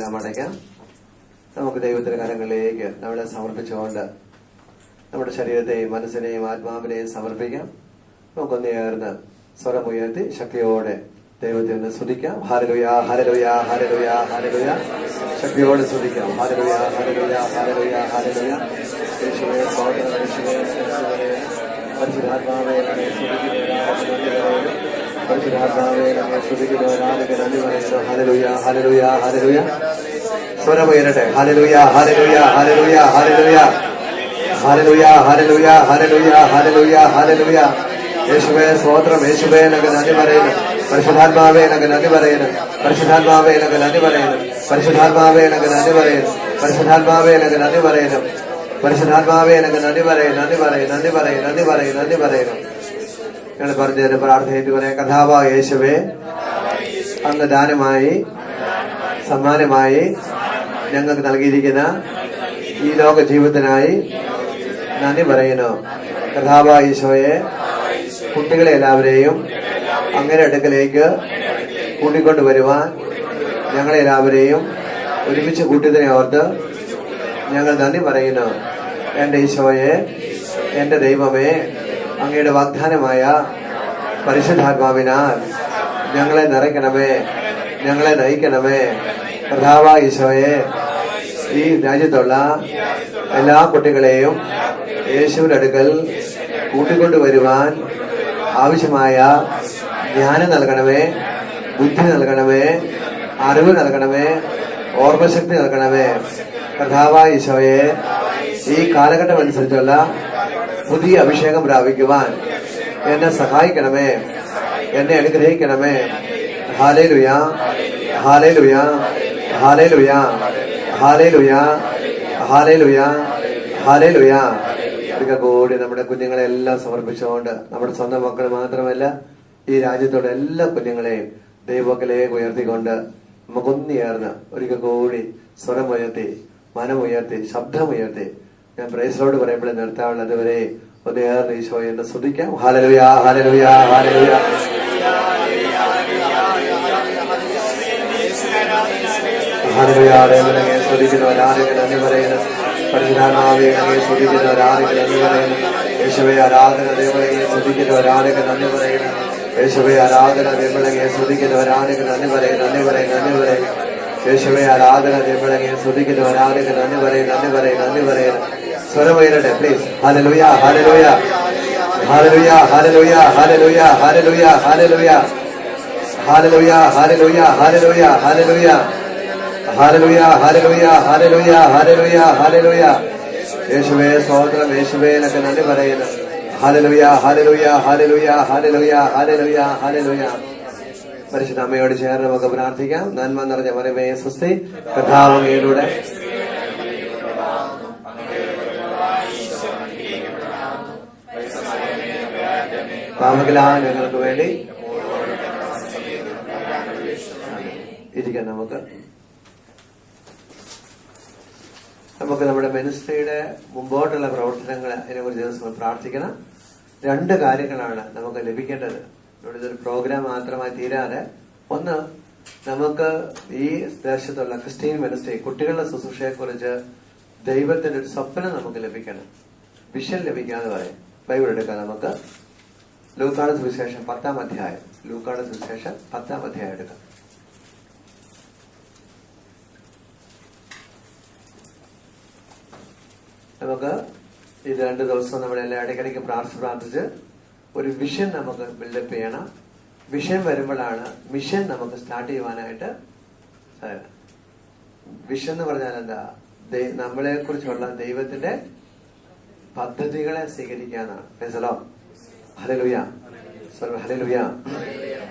കണ്ണുകളെല്ലാം അടയ്ക്കാം. നമുക്ക് ദൈവത്തിന്റെ കരങ്ങളിലേക്ക് നമ്മളെ സമർപ്പിച്ചുകൊണ്ട് നമ്മുടെ ശരീരത്തെയും മനസ്സിനെയും ആത്മാവിനെയും സമർപ്പിക്കാം. നമുക്കൊന്ന് ചേർന്ന് സ്വരമുയർത്തി ശക്തിയോടെ ദൈവത്തെ ഒന്ന് സ്തുതിക്കാം. ഹല്ലേലൂയ, ഹല്ലേലൂയ, ഹല്ലേലൂയ, ഹല്ലേലൂയ. ശക്തിയോടെ സ്തുതിക്കാം. ഹല്ലേലൂയ, ഹല്ലേലൂയ, ഹല്ലേലൂയ, ഹല്ലേലൂയ. യേശുവേ സ്തോത്രം, യേശുവേ സ്തുതിക്കുന്നു. പരിശുദ്ധാത്മാവേ നമ്മെ സ്തുതിക്കുന്നു. പരിശുദ്ധാത്മാവേ നമ്മെ സ്തുതിക്കുന്നു. ആരാധന നന്ദി പറയുന്നു. ഹല്ലേലൂയ, ഹല്ലേലൂയ, ഹല്ലേലൂയ. സ്വരമുയരട്ടെ. ഹല്ലേലൂയ, ഹല്ലേലൂയ, ഹല്ലേലൂയ, ഹല്ലേലൂയ. ഹല്ലേലൂയ, ഹല്ലേലൂയ, ഹല്ലേലൂയ, ഹല്ലേലൂയ, ഹല്ലേലൂയ. യേശുവേ സ്തോത്രം, യേശുവേ നമുക്ക് നന്ദി പറയുന്നു. പരിശുദ്ധാത്മാവേ നമുക്ക് നന്ദി പറയുന്നു. പരിശുദ്ധാത്മാവേ നമുക്ക് നന്ദി പറയുന്നു. പരിശുദ്ധാത്മാവേ നമുക്ക് നന്ദി പറയുന്നു. പരിശുദ്ധാത്മാവേ നമുക്ക് നന്ദി പറയുന്നു. പരിശുദ്ധാത്മാവേ നമുക്ക് നന്ദി പറയും, നന്ദി പറയും, നന്ദി പറയും, നന്ദി പറയും, നന്ദി പറയുന്നു. ഞങ്ങൾ പറഞ്ഞൊരു പ്രാർത്ഥനയിട്ട് പറയാം. കഥാവായ യേശുവേ, അങ്ങ് ദാനമായി സമ്മാനമായി ഞങ്ങൾക്ക് നൽകിയിരിക്കുന്ന ഈ ലോക ജീവിതത്തിനായി നന്ദി പറയുന്നു. കഥാവായ ഈശോയെ, കുട്ടികളെ എല്ലാവരെയും അങ്ങനെ അടുക്കലേക്ക് കൂട്ടിക്കൊണ്ടുവരുവാൻ ഞങ്ങളെല്ലാവരെയും ഒരുമിച്ച് കൂട്ടിയതിനെ ഓർത്ത് ഞങ്ങൾ നന്ദി പറയുന്നു. എന്റെ ഈശോയെ, എന്റെ ദൈവമേ, അങ്ങയുടെ വാഗ്ദാനമായ പരിശുദ്ധാത്മാവിനാൽ ഞങ്ങളെ നിറയ്ക്കണമേ, ഞങ്ങളെ നയിക്കണമേ. കർത്താവായ ഈശോയെ, ഈ രാജ്യത്തുള്ള എല്ലാ കുട്ടികളെയും യേശുവിന്റെ അടുക്കൽ കൂട്ടിക്കൊണ്ടുവരുവാൻ ആവശ്യമായ ജ്ഞാനം നൽകണമേ, ബുദ്ധി നൽകണമേ, അറിവ് നൽകണമേ, ഓർമ്മശക്തി നൽകണമേ. കർത്താവായ ഈശോയെ, ഈ കാലഘട്ടം അനുസരിച്ചുള്ള പുതിയ അഭിഷേകം പ്രാപിക്കുവാൻ എന്നെ സഹായിക്കണമേ, എന്നെ അനുഗ്രഹിക്കണമേ. ഹല്ലേലൂയ, ഹല്ലേലൂയ, ഹല്ലേലൂയ, ഹല്ലേലൂയ, ഹല്ലേലൂയ, ഹല്ലേലൂയ. ഒരിക്കൽ കൂടി നമ്മുടെ കുഞ്ഞുങ്ങളെല്ലാം സമർപ്പിച്ചുകൊണ്ട് നമ്മുടെ സ്വന്തം മക്കൾ മാത്രമല്ല, ഈ രാജ്യത്തോടെ എല്ലാ കുഞ്ഞുങ്ങളെയും ദൈവത്തിലേക്ക് ഉയർത്തിക്കൊണ്ട് നമുക്കൊന്നു ചേർന്ന് ഒരിക്കൽ കൂടി സ്വരമുയർത്തി, മനമുയർത്തി, ശബ്ദമുയർത്തി ഞാൻ പ്രൈസിലോട് പറയുമ്പോഴേ നിർത്താവുള്ളത് അതുവരെ ഒന്ന് ചേർന്ന് ഈശോയെ എന്ന് സ്തുതിക്കാം. ഹല്ലേലൂയ, ഹല്ലേലൂയ, ഹല്ലേലൂയ. ഹല്ലേലൂയ. സ്തുതിക്കുന്നവരാരെങ്കിലും നന്ദി പറയുന്നു. പരിശുദ്ധാത്മാവേ സ്തുതിക്കുന്നവരാരെങ്കിലും നന്ദി പറയുന്നു. യേശുവേ ആരാധന ദൈവങ്ങളെ സ്തുതിക്കുന്നവരാരെങ്കിലും നന്ദി പറയുന്നു. യേശുവേ ആരാധന ദൈവങ്ങളെ സ്തുതിക്കുന്നവരാരെങ്കിലും നന്ദി പറയും, നന്ദി പറയും, നന്ദി പറയും. യേശുവേ ആരാധന ദൈവങ്ങളെ സ്തുതിക്കുന്നവരാരെങ്കിലും നന്ദി പറയും, നന്ദി പറയും, നന്ദി പറയും. സ്വരമുയരട്ടെ പ്ലീസ്. ഹല്ലേലൂയ, ഹല്ലേലൂയ, ഹല്ലേലൂയ, ഹല്ലേലൂയ, ഹല്ലേലൂയ, ഹല്ലേലൂയ, ഹല്ലേലൂയ, ഹല്ലേലൂയ, ഹല്ലേലൂയ, ഹല്ലേലൂയ, ഹല്ലേലൂയ, ഹല്ലേലൂയ, ഹല്ലേലൂയ, ഹല്ലേലൂയ, ഹല്ലേലൂയ, ഹല്ലേലൂയ. യേശുവേ സ്തോത്രം, യേശുവേ എന്നൊക്കെ നന്ദി പറയുന്നു. ഹല്ലേലൂയ, ഹല്ലേലൂയ, ഹല്ലേലൂയ, ഹല്ലേലൂയ, ഹല്ലേലൂയ, ഹല്ലേലൂയ. പരിശുദ്ധ അമ്മയോട് ചേർന്ന് നമുക്ക് പ്രാർത്ഥിക്കാം. നന്മ നിറഞ്ഞ മറിയമേ സ്വസ്തി, കർത്താവ് അങ്ങയിലൂടെ പാപങ്ങളാൽ ഞങ്ങൾക്ക് വേണ്ടി ഇരിക്കാം. നമുക്ക് നമ്മുടെ മിനിസ്ട്രിയുടെ മുമ്പോട്ടുള്ള പ്രവർത്തനങ്ങൾ അതിനെക്കുറിച്ച് ദിവസം പ്രാർത്ഥിക്കണം. രണ്ട് കാര്യങ്ങളാണ് നമുക്ക് ലഭിക്കേണ്ടത്. ഇവിടെ ഇതൊരു പ്രോഗ്രാം മാത്രമായി തീരാതെ, ഒന്ന്, നമുക്ക് ഈ ദേശത്തുള്ള ക്രിസ്ത്യൻ മിനിസ്ട്രി കുട്ടികളുടെ ശുശ്രൂഷയെക്കുറിച്ച് ദൈവത്തിന്റെ ഒരു സ്വപ്നം നമുക്ക് ലഭിക്കണം, വിഷൻ ലഭിക്കാന്ന് പറയും. ബൈബിൾ എടുക്കാം. നമുക്ക് ലൂക്കായുടെ സുവിശേഷം 10-ാം അധ്യായം, ലൂക്കായുടെ സുവിശേഷം 10-ാം അധ്യായം എടുക്കാം. നമുക്ക് ഇത് 2 ദിവസം നമ്മളെല്ലാം ഇടയ്ക്കിടയ്ക്ക് പ്രാർത്ഥിച്ച് ഒരു വിഷൻ നമുക്ക് ബിൽഡപ്പ് ചെയ്യണം. വിഷൻ വരുമ്പോഴാണ് മിഷൻ നമുക്ക് സ്റ്റാർട്ട് ചെയ്യുവാനായിട്ട്. വിഷൻ എന്ന് പറഞ്ഞാൽ എന്താ? നമ്മളെ കുറിച്ചുള്ള ദൈവത്തിന്റെ പദ്ധതികളെ സ്വീകരിക്കാനാണ്. ഹല്ലേലൂയ, ഹല്ലേലൂയ.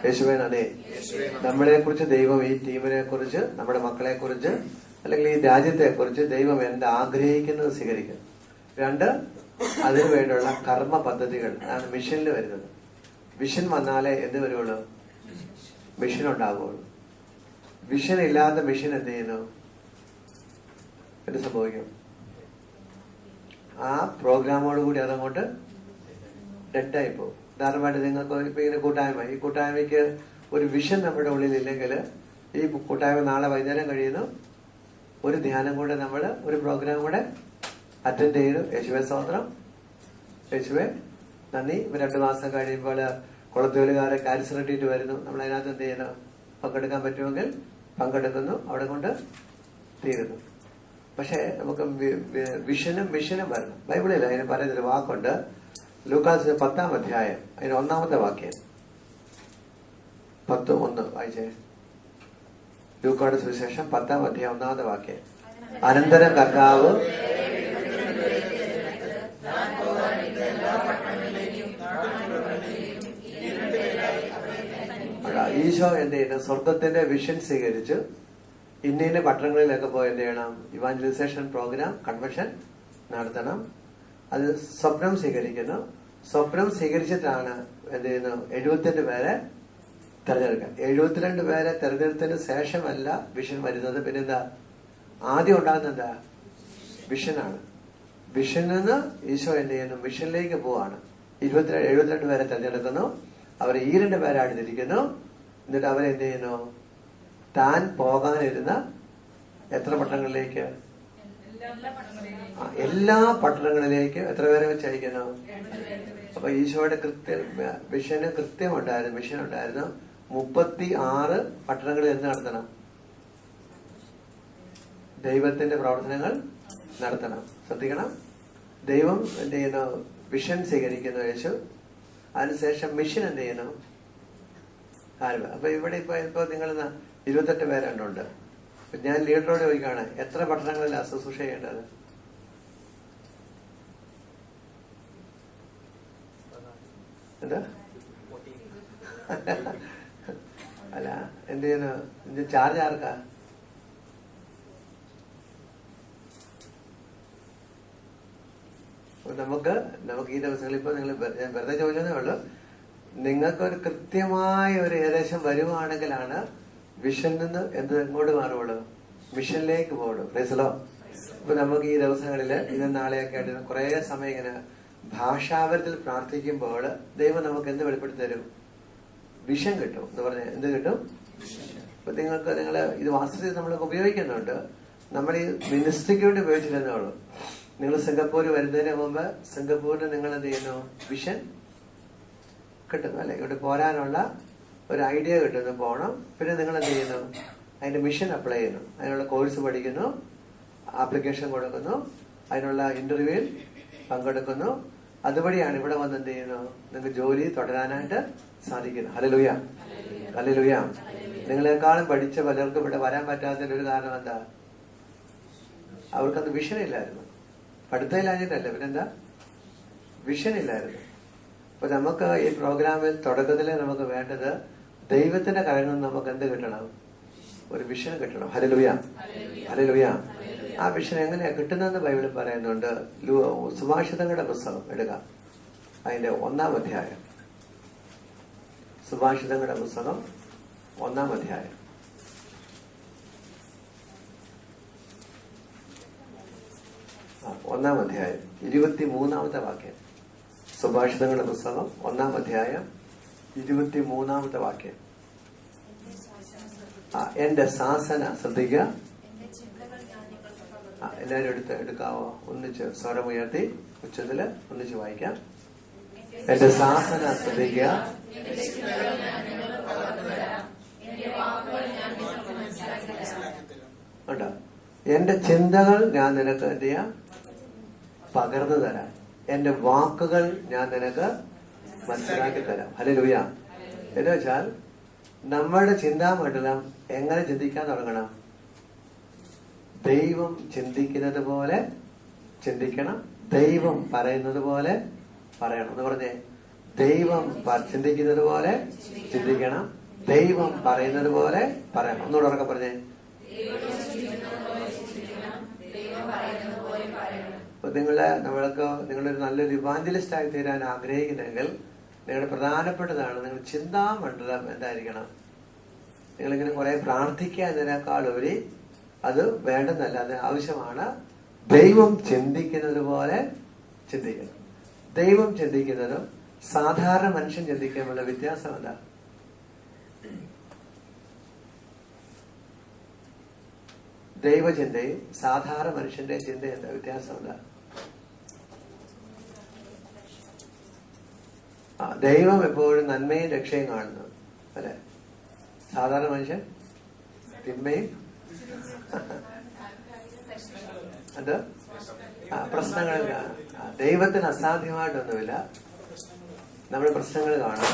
യേശുവേ നന്ദി. നമ്മളെ കുറിച്ച് ദൈവം, ഈ ടീമിനെ കുറിച്ച്, നമ്മുടെ മക്കളെ കുറിച്ച്, അല്ലെങ്കിൽ ഈ രാജ്യത്തെ കുറിച്ച് ദൈവം എന്താ ആഗ്രഹിക്കുന്നത് സ്വീകരിക്കും. 2, അതിനു വേണ്ടിയുള്ള കർമ്മ പദ്ധതികൾ, അതാണ് മിഷനിൽ വരുന്നത്. വിഷൻ വന്നാലേ എന്ത് വരുള്ളൂ? മിഷൻ ഉണ്ടാകുള്ളൂ. വിഷൻ ഇല്ലാത്ത മിഷൻ എന്ത് ചെയ്യുന്നു? എന്ത് സംഭവിക്കും? ആ പ്രോഗ്രാമോടുകൂടി അതങ്ങോട്ട് ഡെഡായി പോകും. ഉദാഹരണമായിട്ട് നിങ്ങൾക്ക് ഇപ്പൊ ഇങ്ങനെ കൂട്ടായ്മ, ഈ കൂട്ടായ്മയ്ക്ക് ഒരു വിഷൻ നമ്മുടെ ഉള്ളിൽ ഇല്ലെങ്കിൽ ഈ കൂട്ടായ്മ നാളെ വൈകുന്നേരം കഴിയുന്നു, ഒരു ധ്യാനം കൂടെ ഒരു പ്രോഗ്രാം കൂടെ അറ്റൻഡ് ചെയ്തു. യേശുവെ സ്തോത്രം, യേശുവെ നന്ദി. 2 മാസം കഴിയുമ്പോൾ കുളത്തുകാരെ കാരിസറിട്ടിട്ട് വരുന്നു. നമ്മൾ അതിനകത്ത് എന്ത് ചെയ്യുന്നു? പങ്കെടുക്കാൻ പറ്റുമെങ്കിൽ പങ്കെടുക്കുന്നു, അവിടെ കൊണ്ട് തീരുന്നു. പക്ഷെ നമുക്ക് വിഷനും മിഷനും വരണം. ബൈബിളിൽ അതിന് പറയുന്നൊരു വാക്കുണ്ട്. ലൂക്കാസിന്റെ 10-ാം അധ്യായം അതിന് 1-ാമത്തെ വാക്യം 10:1 വായിച്ചേ. ലൂക്കായുടെ സുവിശേഷം 10-ാം അധ്യായം 1-ാമത്തെ വാക്യം. അനന്തരം കർത്താവ് ഈശോ എന്ത് ചെയ്യണം? സ്വർഗത്തിന്റെ വിഷൻ സ്വീകരിച്ച് ഇന്ന പട്ടണങ്ങളിലൊക്കെ പോയി എന്ത് ചെയ്യണം? ഇവാഞ്ചലൈസേഷൻ പ്രോഗ്രാം, കൺവെൻഷൻ നടത്തണം. അത് സ്വപ്നം സ്വീകരിക്കുന്നു. സ്വപ്നം സ്വീകരിച്ചിട്ടാണ് എന്ത് ചെയ്യുന്നു? 72 പേരെ തെരഞ്ഞെടുക്കുക. 72 പേരെ തെരഞ്ഞെടുത്തതിന് ശേഷമല്ല വിഷൻ വരുന്നത്. പിന്നെന്താ? ആദ്യം ഉണ്ടാകുന്ന എന്താ? വിഷനാണ്. വിഷനിൽ നിന്ന് ഈശോ എന്ത് ചെയ്യുന്നു? വിഷനിലേക്ക് പോവാണ്. 72 പേരെ തെരഞ്ഞെടുക്കുന്നു. അവരെ 2 പേരായിട്ട് തിരിക്കുന്നു. എന്നിട്ട് അവരെന്ത് ചെയ്യുന്നു? താൻ പോകാനിരുന്ന എത്ര പട്ടണങ്ങളിലേക്ക്? എല്ലാ പട്ടണങ്ങളിലേക്കും എത്ര പേരെ വെച്ച് അയക്കുന്നു? അപ്പൊ ഈശോയുടെ വിഷന് കൃത്യമുണ്ടായിരുന്നു. വിഷൻ ഉണ്ടായിരുന്നു. 36 പട്ടണങ്ങളിൽ എന്ത് നടത്തണം? ദൈവത്തിന്റെ പ്രവർത്തനങ്ങൾ നടത്തണം. ശ്രദ്ധിക്കണം. ദൈവം എന്ത് ചെയ്യുന്നു? വിഷൻ സ്വീകരിക്കുന്നു യേശു. അതിനുശേഷം മിഷൻ എന്ത് ചെയ്യുന്നു? അപ്പൊ ഇവിടെ ഇപ്പൊ നിങ്ങൾ 28 പേരുണ്ട്. ഞാൻ ലീഡറോട് ചോദിക്കുകയാണ്, എത്ര പട്ടണങ്ങളിലാണ് ശുശ്രൂഷ ചെയ്യേണ്ടത്? എന്താ? അല്ല, എന്ത് ചെയ്യുന്നു? ചാർജ് ആർക്കാ? നമുക്ക് ഈ ദിവസങ്ങളിൽ ഇപ്പൊ നിങ്ങൾ ഞാൻ വെറുതെ ചോദിച്ചതേ ഉള്ളൂ. നിങ്ങൾക്കൊരു കൃത്യമായ ഒരു ഏകദേശം വരുവാണെങ്കിലാണ് വിഷനിൽ നിന്ന് എങ്ങോട്ട് മാറുള്ളൂ? മിഷനിലേക്ക് പോകുള്ളൂ. പ്രൈസലോ. ഇപ്പൊ നമുക്ക് ഈ ദിവസങ്ങളില് ഇന്നും നാളെയൊക്കെ ആയിട്ട് കുറെ സമയം ഇങ്ങനെ ഭാഷാപരത്തിൽ പ്രാർത്ഥിക്കുമ്പോൾ ദൈവം നമുക്ക് എന്ത് വെളിപ്പെടുത്തി തരും? വിഷൻ കിട്ടും എന്ന് പറഞ്ഞാൽ എന്ത് കിട്ടും? ഇപ്പൊ നിങ്ങൾ ഇത് വാസ്തവത്തിൽ നമ്മളൊക്കെ ഉപയോഗിക്കുന്നുണ്ട്. നമ്മൾ ഈ മിനിസ്ട്രിക്ക് വേണ്ടി ഉപയോഗിച്ചിരുന്നേ ഉള്ളൂ. നിങ്ങൾ സിംഗപ്പൂർ വരുന്നതിന് മുമ്പ് സിംഗപ്പൂരിന് നിങ്ങൾ എന്ത് ചെയ്യുന്നു? വിഷൻ കിട്ടുന്നു അല്ലെ? ഇവിടെ പോരാനുള്ള ഒരു ഐഡിയ കിട്ടുന്നു, പോകണം. പിന്നെ നിങ്ങൾ എന്ത് ചെയ്യുന്നു? അതിന്റെ മിഷൻ അപ്ലൈ ചെയ്യുന്നു. അതിനുള്ള കോഴ്സ് പഠിക്കുന്നു, ആപ്ലിക്കേഷൻ കൊടുക്കുന്നു, അതിനുള്ള ഇന്റർവ്യൂവിൽ പങ്കെടുക്കുന്നു. അതുവഴിയാണ് ഇവിടെ വന്ന് എന്ത് ചെയ്യുന്നു? നിങ്ങൾക്ക് ജോലി തുടരാനായിട്ട് സാധിക്കുന്നു. Hallelujah, hallelujah. നിങ്ങളെക്കാളും പഠിച്ച പലർക്കും ഇവിടെ വരാൻ പറ്റാത്തതിന്റെ ഒരു കാരണം എന്താ? അവർക്കത് വിഷൻ ഇല്ലായിരുന്നു. പഠിത്തമില്ലാഞ്ഞിട്ടല്ല, പിന്നെന്താ? വിഷൻ ഇല്ലായിരുന്നു. അപ്പൊ നമുക്ക് ഈ പ്രോഗ്രാമിൽ തുടക്കത്തിലെ നമുക്ക് വേണ്ടത് ദൈവത്തിന്റെ കരങ്ങളിൽ നമുക്ക് എന്ത് കിട്ടണം? ഒരു വിഷൻ കിട്ടണം. Hallelujah, hallelujah. ആ വിഷൻ എങ്ങനെയാ കിട്ടുന്നതെന്ന് ബൈബിളിൽ പറയുന്നുണ്ട്. സുഭാഷിതങ്ങളുടെ പുസ്തകം എടുക്കാം, അതിന്റെ 1-ാം അധ്യായം. സുഭാഷിതങ്ങളുടെ പുസ്തകം 1-ാം അധ്യായം. ഒന്നാം അധ്യായം 23-ാമത്തെ വാക്യം. സുഭാഷിതങ്ങളുടെ പുസ്തകം 1-ാം അധ്യായം 23-ാമത്തെ വാക്യം. എന്റെ ശാസന ശ്രദ്ധിക്കുക. എല്ലാരും എടുക്കാവോ? ഒന്നിച്ച് സ്വരമുയർത്തി ഉച്ചത്തില് ഒന്നിച്ച് വായിക്കാം. എന്റെ ശാസന ശ്രദ്ധിക്കുക. ഉണ്ടോ? എന്റെ ചിന്തകൾ ഞാൻ നിനക്ക് എന്ത് ചെയ്യാം? പകർന്നു തരാം. എന്റെ വാക്കുകൾ ഞാൻ നിനക്ക് മനസ്സിലാക്കി തരാം. ഹല്ലേലൂയ. എന്ന് വെച്ചാൽ നമ്മളുടെ ചിന്താമണ്ഡലം എങ്ങനെ ചിന്തിക്കാൻ തുടങ്ങണം? ദൈവം ചിന്തിക്കുന്നത് പോലെ ചിന്തിക്കണം. ദൈവം പറയുന്നത് പോലെ പറയണം. എന്ന് പറഞ്ഞേ, ദൈവം ചിന്തിക്കുന്നത് പോലെ ചിന്തിക്കണം. ദൈവം പറയുന്നത് പോലെ പറയണം. ഒന്നുകൂടെ ഉറക്കെ പറഞ്ഞേ. അപ്പൊ നിങ്ങളൊരു നല്ലൊരു ഇവാഞ്ചലിസ്റ്റ് ആയി തീരാൻ ആഗ്രഹിക്കുന്നെങ്കിൽ നിങ്ങളുടെ പ്രധാനപ്പെട്ടതാണ് നിങ്ങൾ ചിന്താമണ്ഡലം എന്തായിരിക്കണം? നിങ്ങളിങ്ങനെ കുറെ പ്രാർത്ഥിക്കുക എന്നതിനേക്കാളുപരി അത് വേണ്ടെന്നല്ല, അത് ആവശ്യമാണ്. ദൈവം ചിന്തിക്കുന്നത് പോലെ ചിന്തിക്കണം. ദൈവം ചിന്തിക്കുന്നതും സാധാരണ മനുഷ്യൻ ചിന്തിക്കാനുള്ള വ്യത്യാസം എന്താ? ദൈവചിന്തയും സാധാരണ മനുഷ്യന്റെ ചിന്തയും എന്താ വ്യത്യാസമുള്ള? ദൈവം എപ്പോഴും നന്മയും രക്ഷയും കാണുന്നു, അല്ലെ? സാധാരണ മനുഷ്യൻ തിന്മയും അത് പ്രശ്നങ്ങളിൽ കാണും. ദൈവത്തിന് അസാധ്യമായിട്ടൊന്നുമില്ല. നമ്മൾ പ്രശ്നങ്ങൾ കാണും.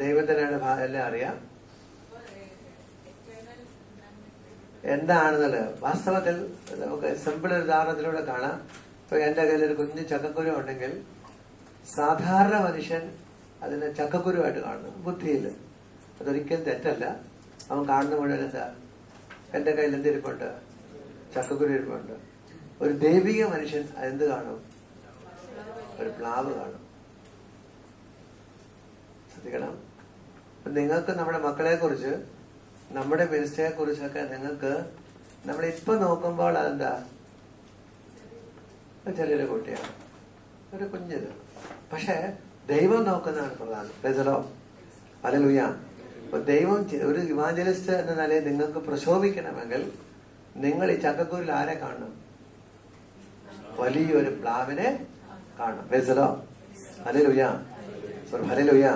ദൈവത്തിനാണ് എല്ലാം അറിയാം. എന്താണെന്നുള്ളത് വാസ്തവത്തിൽ നമുക്ക് സിമ്പിൾ ഒരു ഉദാഹരണത്തിലൂടെ കാണാം. ഇപ്പൊ എന്റെ കയ്യിൽ ഒരു കുഞ്ഞു ചക്കക്കുരു ഉണ്ടെങ്കിൽ സാധാരണ മനുഷ്യൻ അതിനെ ചക്കക്കുരുവായിട്ട് കാണുന്നു, ബുദ്ധിയിൽ. അതൊരിക്കലും തെറ്റല്ല. അവൻ കാണുന്ന മുഴുവൻ എന്താ? എന്റെ കയ്യിൽ എന്തിരിപ്പുണ്ട്? ചക്കക്കുരു ഇരിപ്പുണ്ട്. ഒരു ദൈവിക മനുഷ്യൻ എന്ത് കാണും? ഒരു പ്ലാവ് കാണും. ശ്രദ്ധിക്കണം. നിങ്ങൾക്ക് നമ്മുടെ മക്കളെ കുറിച്ച്, നമ്മുടെ മിനിസ്റ്ററെ കുറിച്ചൊക്കെ നിങ്ങൾക്ക് നമ്മളിപ്പൊ നോക്കുമ്പോൾ അതെന്താ? ചെറിയൊരു കുട്ടിയാണ്, ഒരു കുഞ്ഞത്. പക്ഷെ ദൈവം നോക്കുന്നതാണ് പ്രധാനം. പ്രൈസലോ, ഹല്ലേലൂയ. അപ്പൊ ദൈവം ഒരു ഇവാഞ്ചലിസ്റ്റ് എന്ന നിലയിൽ നിങ്ങൾക്ക് പ്രശോഭിക്കണമെങ്കിൽ നിങ്ങൾ ഈ ചക്കക്കൂരിൽ ആരെ കാണണം? വലിയൊരു പ്ലാവിനെ കാണണം. പ്രൈസലോ, ഹല്ലേലൂയ, ഹല്ലേലൂയ.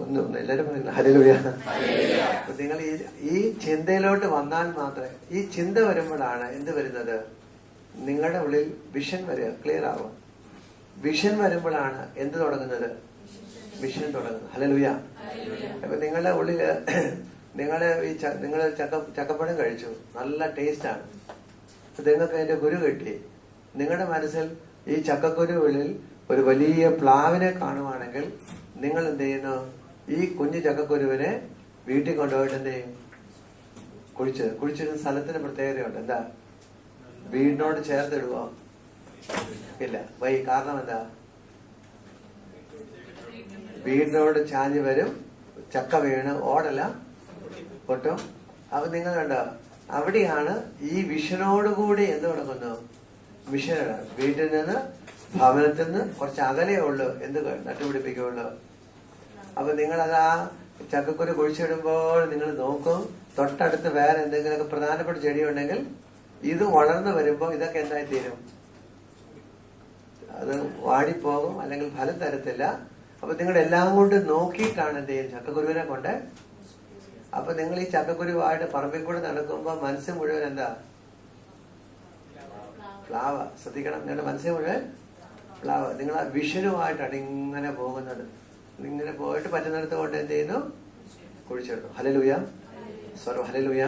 ഒന്ന് എല്ലാരും പറയുന്നത് ഹല്ലേലൂയ. നിങ്ങൾ ഈ ചിന്തയിലോട്ട് വന്നാൽ മാത്രമേ, ഈ ചിന്ത വരുമ്പോഴാണ് എന്ത് വരുന്നത്? നിങ്ങളുടെ ഉള്ളിൽ വിഷൻ വരിക, ക്ലിയർ ആവുക. വിഷൻ വരുമ്പോഴാണ് എന്ത് തുടങ്ങുന്നത്? മിഷൻ തുടങ്ങുന്നത്. ഹല്ലേലൂയ. അപ്പൊ നിങ്ങളുടെ ഉള്ളില് നിങ്ങൾ ചക്കപ്പഴം കഴിച്ചു, നല്ല ടേസ്റ്റാണ്. നിങ്ങൾക്ക് അതിന്റെ കുരു കിട്ടി. നിങ്ങളുടെ മനസ്സിൽ ഈ ചക്കക്കുരുവിൽ ഒരു വലിയ പ്ലാവിനെ കാണുവാണെങ്കിൽ നിങ്ങൾ എന്ത് ചെയ്യുന്നു? ഈ കുഞ്ഞു ചക്കക്കുരുവിനെ വീട്ടിൽ കൊണ്ടുപോയിട്ട് എന്ത് ചെയ്യും? കുഴിച്ചിടുന്ന സ്ഥലത്തിന് പ്രത്യേകതയുണ്ട്. എന്താ? വീടിനോട് ചേർത്തിടുവോ? ഇല്ല. കാരണം എന്താ? വീടിനോട് ചാഞ്ഞു വരും, ചക്ക വീണ് ഓടല പൊട്ടും. അപ്പൊ നിങ്ങൾ കണ്ടോ, അവിടെയാണ് ഈ വിഷനോടുകൂടി എന്ത് നടക്കുന്നു? മിഷനാണ്. വീട്ടിൽ നിന്ന്, ഭവനത്തിൽ നിന്ന് കുറച്ച് അകലേ ഉള്ളു എന്ത് നട്ടുപിടിപ്പിക്കുള്ളൂ. അപ്പൊ നിങ്ങളത് ആ ചക്കക്കുരു കുഴിച്ചിടുമ്പോൾ നിങ്ങൾ നോക്കും, തൊട്ടടുത്ത് വേറെ എന്തെങ്കിലുമൊക്കെ പ്രധാനപ്പെട്ട ചെടി ഉണ്ടെങ്കിൽ ഇത് വളർന്നു വരുമ്പോ ഇതൊക്കെ എന്തായി തീരും? അത് വാടിപ്പോകും, അല്ലെങ്കിൽ ഫലം തരത്തില്ല. അപ്പൊ നിങ്ങൾ എല്ലാം കൊണ്ട് നോക്കിയിട്ടാണ് എന്ത് ചെയ്യും? ചക്കക്കുരുവിനെ കൊണ്ട്. അപ്പൊ നിങ്ങൾ ഈ ചക്കക്കുരുവായിട്ട് പറമ്പിൽ കൂടെ നടക്കുമ്പോ മനസ്സ് മുഴുവൻ എന്താ? പ്ലാവ. ശ്രദ്ധിക്കണം, നിങ്ങളുടെ മനസ്സ് മുഴുവൻ പ്ലാവ. നിങ്ങൾ ആ വിഷനുമായിട്ടാണ് ഇങ്ങനെ പോകുന്നത്. ഇങ്ങനെ പോയിട്ട് പറ്റുന്നിടത്ത് കൊണ്ട് എന്ത് ചെയ്യുന്നു? കുഴിച്ചിടുന്നു. ഹല്ലേലൂയ, സ്വരം ഹല്ലേലൂയ.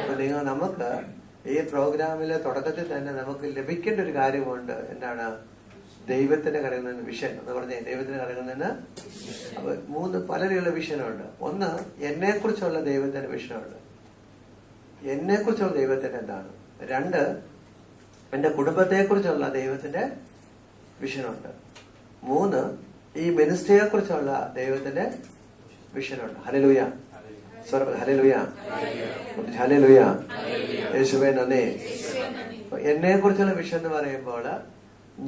അപ്പൊ നിങ്ങൾ നമുക്ക് ഈ പ്രോഗ്രാമിലെ തുടക്കത്തിൽ തന്നെ നമുക്ക് ലഭിക്കേണ്ട ഒരു കാര്യമുണ്ട്. എന്താണ്? ദൈവത്തിന്റെ കരയിൽ നിന്ന് വിഷൻ എന്ന് പറഞ്ഞ ദൈവത്തിന്റെ കരയിൽ നിന്ന്. അപ്പൊ പലരെയുള്ള വിഷനുണ്ട്. ഒന്ന്, എന്നെ കുറിച്ചുള്ള ദൈവത്തിന്റെ വിഷനുണ്ട്. എന്നെ കുറിച്ചുള്ള ദൈവത്തിന്റെ എന്താണ്? രണ്ട്, എന്റെ കുടുംബത്തെ കുറിച്ചുള്ള ദൈവത്തിന്റെ വിഷനുണ്ട്. മൂന്ന്, ഈ മിനിസ്ട്രിയെ കുറിച്ചുള്ള ദൈവത്തിന്റെ വിഷനുണ്ട്. ഹല്ലേലൂയ, ഹല്ലേലൂയ, ഹല്ലേലൂയ. യേശുവേ നന്ദി. എന്നെ കുറിച്ചുള്ള വിഷൻ എന്ന് പറയുമ്പോൾ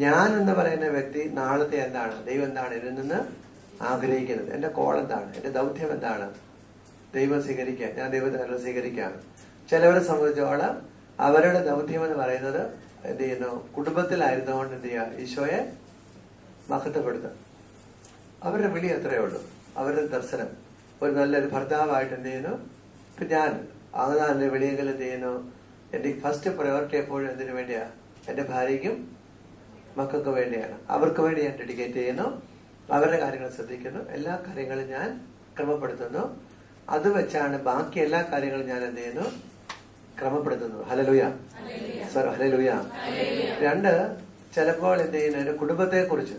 ഞാൻ എന്ന് പറയുന്ന വ്യക്തി നാളത്തെ എന്താണ്? ദൈവം എന്താണ് ഇതിൽ നിന്ന് ആഗ്രഹിക്കുന്നത്? എന്റെ കോൾ എന്താണ്? എന്റെ ദൗത്യം എന്താണ്? ദൈവം സ്വീകരിക്കാൻ, ഞാൻ ദൈവത്തെ സ്വീകരിക്കാണ്. ചിലവരെ സംബന്ധിച്ചോളം അവരുടെ ദൗത്യം എന്ന് പറയുന്നത് എന്ത് ചെയ്യുന്നു? കുടുംബത്തിലായിരുന്നുകൊണ്ട് എന്ത് ചെയ്യുക? ഈശോയെ മഹത്വപ്പെടുത്തുക. അവരുടെ വിളി അത്രയേ ഉള്ളൂ. അവരുടെ ദർശനം ഒരു നല്ലൊരു ഭർത്താവായിട്ട് എന്ത് ചെയ്യുന്നു? ഇപ്പൊ ഞാൻ ആകുന്ന വിളിയെങ്കിൽ എന്ത് ചെയ്യുന്നു? എന്റെ ഫസ്റ്റ് പ്രയോറിറ്റി എപ്പോഴും എന്തിനു വേണ്ടിയാ? എന്റെ ഭാര്യയ്ക്കും മക്കൾക്ക് വേണ്ടിയാണ്. അവർക്ക് വേണ്ടി ഞാൻ ഡെഡിക്കേറ്റ് ചെയ്യുന്നു. അവരുടെ കാര്യങ്ങൾ ശ്രദ്ധിക്കുന്നു. എല്ലാ കാര്യങ്ങളും ഞാൻ ക്രമപ്പെടുത്തുന്നു. അത് വെച്ചാണ് ബാക്കി എല്ലാ കാര്യങ്ങളും ഞാൻ എന്ത് ചെയ്യുന്നു? ക്രമപ്പെടുത്തുന്നു. ഹല്ലേലൂയ, സർ ഹല്ലേലൂയ. രണ്ട്, ചിലപ്പോൾ എന്ത് ചെയ്യുന്നു? കുടുംബത്തെ കുറിച്ച്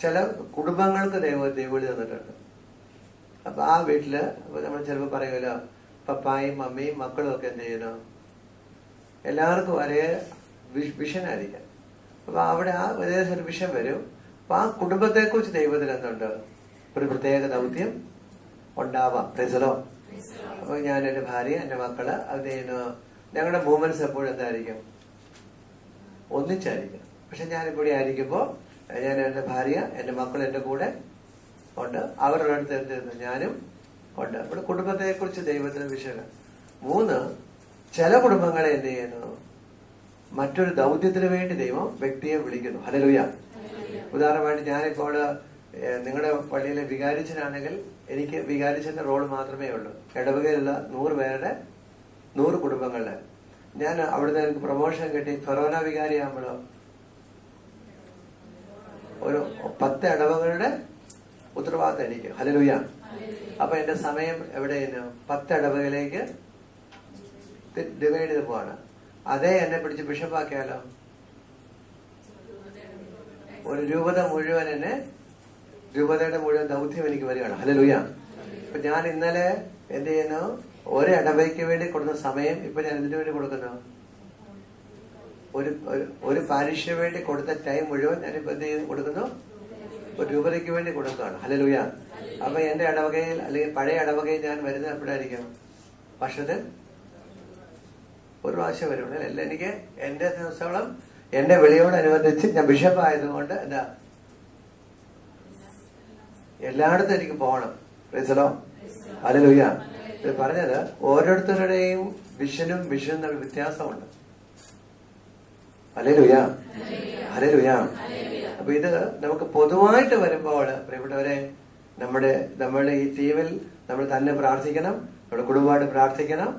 ചില കുടുംബങ്ങൾക്ക് ദൈവവിളി തന്നിട്ടുണ്ട്. അപ്പൊ ആ വീട്ടില് നമ്മൾ ചിലപ്പോൾ പറയുമല്ലോ, പപ്പായും മമ്മിയും മക്കളും ഒക്കെ എന്ത് ചെയ്യുന്നു? എല്ലാവർക്കും ഒരേ വിഷനായിരിക്കാം. അപ്പൊ അവിടെ ആ ഏകദേശം ഒരു വിഷയം വരും. അപ്പൊ ആ കുടുംബത്തെ കുറിച്ച് ദൈവത്തിന് എന്തുണ്ട്? ഒരു പ്രത്യേക ദൗത്യം ഉണ്ടാവാം. പ്രൈസലോ. അപ്പൊ ഞാൻ എന്റെ ഭാര്യ, എന്റെ മക്കള് അത് ചെയ്യുന്നു. ഞങ്ങളുടെ മൂവ്മെന്റ്സ് എപ്പോഴും എന്തായിരിക്കും? ഒന്നിച്ചായിരിക്കും. പക്ഷെ ഞാനിവിടെ ആയിരിക്കുമ്പോ ഞാൻ എന്റെ ഭാര്യ, എന്റെ മക്കൾ എന്റെ കൂടെ ഉണ്ട്. അവരുടെ അടുത്ത് എന്ത് ചെയ്യുന്നു? ഞാനും ഉണ്ട്. ഇവിടെ കുടുംബത്തെ കുറിച്ച് ദൈവത്തിന് വിഷയം. 3, ചില കുടുംബങ്ങളെ എന്ത് ചെയ്യുന്നു? മറ്റൊരു ദൗത്യത്തിന് വേണ്ടി ദൈവം വ്യക്തിയെ വിളിക്കുന്നു. ഹല്ലേലൂയ. ഉദാഹരണമായിട്ട് ഞാനിപ്പോൾ നിങ്ങളുടെ പള്ളിയിലെ വികാരിച്ചനാണെങ്കിൽ എനിക്ക് വികാരിച്ചന്റെ റോൾ മാത്രമേ ഉള്ളൂ. ഇടവകയിലുള്ള 100 പേരുടെ 100 കുടുംബങ്ങളുടെ ഞാൻ അവിടുന്ന് എനിക്ക് പ്രൊമോഷൻ കിട്ടി. ഫെറോന വികാരിയാകുമ്പോഴോ ഒരു 10 ഇടവകളുടെ ഉത്തരവാദിത്തം എനിക്ക്. ഹല്ലേലൂയ. അപ്പൊ എന്റെ സമയം എവിടെയാണ്? 10 ഇടവകയിലേക്ക് ഡിവൈഡ് ചെയ്ത് പോവാണ്. അതേ എന്നെ പിടിച്ച് ബിഷപ്പാക്കിയാലോ ഒരു രൂപത മുഴുവൻ എന്നെ രൂപതയുടെ മുഴുവൻ ദൗത്യം എനിക്ക് വരികയാണ്. ഹല്ലേലൂയ. ഇപ്പൊ ഞാൻ ഇന്നലെ എന്ത് ചെയ്യുന്നു? ഒരു ഇടവയ്ക്ക് വേണ്ടി കൊടുക്കുന്ന സമയം ഇപ്പൊ ഞാൻ എന്തിനു വേണ്ടി കൊടുക്കുന്നു? ഒരു പാരിഷിന് വേണ്ടി കൊടുത്ത ടൈം മുഴുവൻ ഞാനിപ്പോ എന്ത് ചെയ്ത് കൊടുക്കുന്നു? ഒരു രൂപതയ്ക്ക് വേണ്ടി കൊടുക്കുകയാണ്. ഹല്ലേലൂയ. അപ്പൊ എന്റെ ഇടവകയിൽ അല്ലെങ്കിൽ പഴയ ഇടവകയിൽ ഞാൻ വരുന്നത് എപ്പോഴായിരിക്കും? വർഷത്തിൽ ഒരു പ്രാവശ്യം വരുള്ളൂ. അല്ല, എനിക്ക് എന്റെ ദിവസങ്ങളും എന്റെ വിളിയോടനുബന്ധിച്ച് ഞാൻ ബിഷപ്പ് ആയതുകൊണ്ട് എന്താ എല്ലായിടത്തും എനിക്ക് പോകണം. പ്രൈസലോ. ഹല്ലേലൂയ. ഇത് പറഞ്ഞത് ഓരോരുത്തരുടെയും വിഷനും തമ്മിൽ വ്യത്യാസമുണ്ട്. ഹല്ലേലൂയ. ഹല്ലേലൂയ. അപ്പൊ ഇത് നമുക്ക് പൊതുവായിട്ട് വരുമ്പോൾ പ്രിയപ്പെട്ടവരെ, നമ്മുടെ ഈ ടീമിൽ നമ്മൾ തന്നെ പ്രാർത്ഥിക്കണം, നമ്മുടെ കുടുംബമായിട്ട് പ്രാർത്ഥിക്കണം.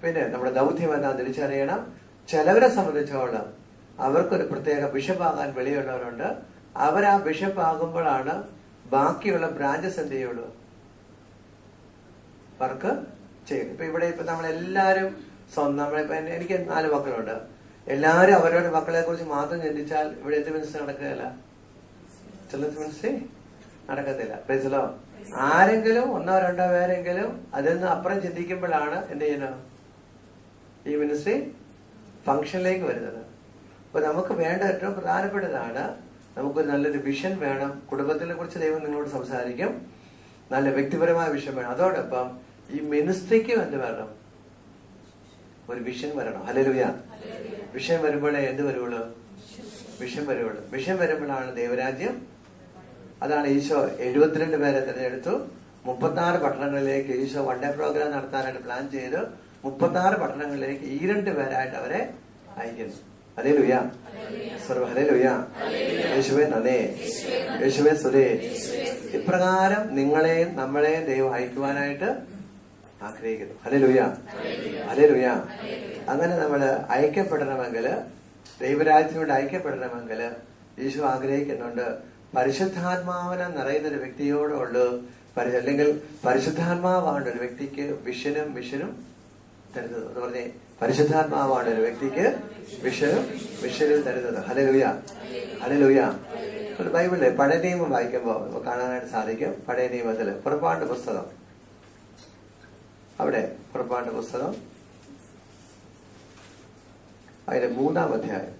പിന്നെ നമ്മുടെ ദൗത്യം എന്താ തിരിച്ചറിയണം. ചിലവരെ സംബന്ധിച്ചോളം അവർക്കൊരു പ്രത്യേക ബിഷപ്പാകാൻ വെളിയുള്ളവരുണ്ട്. അവരാ ബിഷപ്പാകുമ്പോഴാണ് ബാക്കിയുള്ള ബ്രാഞ്ചസ് എന്ത് ചെയ്യുള്ളൂ? വർക്ക് ചെയ്യും. ഇപ്പൊ നമ്മളെല്ലാരും നമ്മളിപ്പോ എനിക്ക് 4 മക്കളുണ്ട്. എല്ലാവരും അവരവരുടെ മക്കളെ കുറിച്ച് മാത്രം ചിന്തിച്ചാൽ ഇവിടെ എന്ത് മിനിസ്റ്റർ നടക്കുകയല്ല, ചിലത് മിനിസ്റ്ററി നടക്കത്തില്ല. പ്രൈസലോ. ആരെങ്കിലും 1 2 പേരെങ്കിലും അതിൽ നിന്ന് അപ്പുറം ചിന്തിക്കുമ്പോഴാണ് എന്ത് ചെയ്യുന്നത്? ഈ മിനിസ്ട്രി ഫംഗ്ഷനിലേക്ക് വരുന്നത്. അപ്പൊ നമുക്ക് വേണ്ട ഏറ്റവും പ്രധാനപ്പെട്ടതാണ് നമുക്കൊരു നല്ലൊരു വിഷൻ വേണം. കുടുംബത്തിനെ കുറിച്ച് ദൈവം നിങ്ങളോട് സംസാരിക്കും. നല്ല വ്യക്തിപരമായ വിഷൻ വേണം. അതോടൊപ്പം ഈ മിനിസ്ട്രിക്കും എന്ത് വരണം? ഒരു വിഷൻ വരണം. ഹല്ലേലൂയ. വിഷൻ വരുമ്പോഴേ എന്ത് വരുള്ളൂ? വിഷൻ വരുള്ളൂ. വിഷൻ വരുമ്പോഴാണ് ദൈവരാജ്യം. അതാണ് ഈശോ 72 പേരെ തിരഞ്ഞെടുത്തു. 36 പട്ടണങ്ങളിലേക്ക് ഈശോ 1 ഡേ പ്രോഗ്രാം നടത്താനായിട്ട് പ്ലാൻ ചെയ്ത് 36 പട്ടണങ്ങളിലേക്ക് 2 പേരായിട്ട് അവരെ അയക്കുന്നു. ഹല്ലേലൂയ. സർവ്വ ഹല്ലേലൂയ. യേശുവേ നന്ദി, യേശുവേ സ്തുതി. ഇപ്രകാരം നിങ്ങളെയും നമ്മളെയും ദൈവം അയക്കുവാനായിട്ട് ആഗ്രഹിക്കുന്നു. ഹല്ലേലൂയ. ഹല്ലേലൂയ. അങ്ങനെ നമ്മൾ അയക്കപ്പെടണമെങ്കിൽ, ദൈവരാജ്യത്തിനോട് അയക്കപ്പെടണമെങ്കിൽ ഈശോ ആഗ്രഹിക്കുന്നുണ്ട് പരിശുദ്ധാത്മാവിനെ നിറയുന്നൊരു വ്യക്തിയോടുള്ളൂ. അല്ലെങ്കിൽ പരിശുദ്ധാത്മാവാണ് ഒരു വ്യക്തിക്ക് വിഷനും തരുന്നത്. എന്ന് പറഞ്ഞേ, പരിശുദ്ധാത്മാവാണ് ഒരു വ്യക്തിക്ക് വിഷനും തരുന്നത്. ഹല്ലേലൂയ. ഹല്ലേലൂയ. ബൈബിളിലെ പഴയ നിയമം വായിക്കുമ്പോൾ നമുക്ക് കാണാനായിട്ട് സാധിക്കും. പഴയ നിയമത്തില് പുറപ്പാട് പുസ്തകം, അവിടെ പുറപ്പാട് പുസ്തകം അതിന്റെ 3-ാം അധ്യായം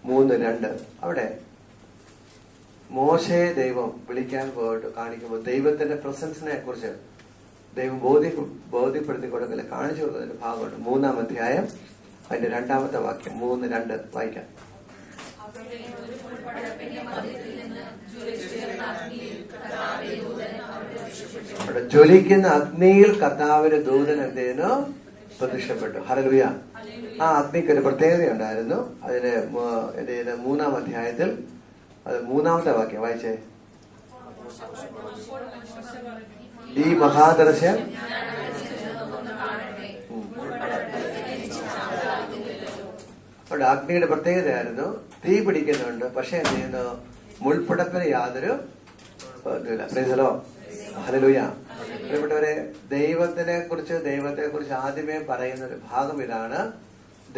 3:2 അവിടെ മോശയെ ദൈവം വിളിക്കാൻ പോയിട്ട് കാണിക്കുമ്പോൾ ദൈവത്തിന്റെ പ്രസൻസിനെ കുറിച്ച് ദൈവം ബോധ്യപ്പെടുത്തി കൊടുക്കല് കാണിച്ചു കൊടുക്കുന്നതിന്റെ ഭാഗമുണ്ട്. 3-ാം അധ്യായം അതിന്റെ 2-ാമത്തെ വാക്യം 3:2 വായിക്കാം. ജ്വലിക്കുന്ന അഗ്നിയിൽ കർത്താവിന്റെ ദൂതൻ എന്ത് ചെയ്യുന്നു? പ്രത്യക്ഷപ്പെട്ടു. ഹല്ലേലൂയ. ആ അഗ്നിക്ക് ഒരു പ്രത്യേകത ഉണ്ടായിരുന്നു. അതിന് 3-ാം അധ്യായത്തിൽ അത് 3-ാമത്തെ വാക്യം വായിച്ചേ. ഈ മഹാദർശൻ അവിടെ അഗ്നിയുടെ പ്രത്യേകതയായിരുന്നു. തീ പിടിക്കുന്നുണ്ട്, പക്ഷെ എന്ത് ചെയ്യുന്നു? മുൾപ്പടപ്പിന് യാതൊരു പ്രൈസലോ. ഹല്ലേലൂയ. പ്രിയപ്പെട്ടവരെ, ദൈവത്തെ കുറിച്ച് ആദ്യമേ പറയുന്ന ഒരു ഭാഗം ഇതാണ്.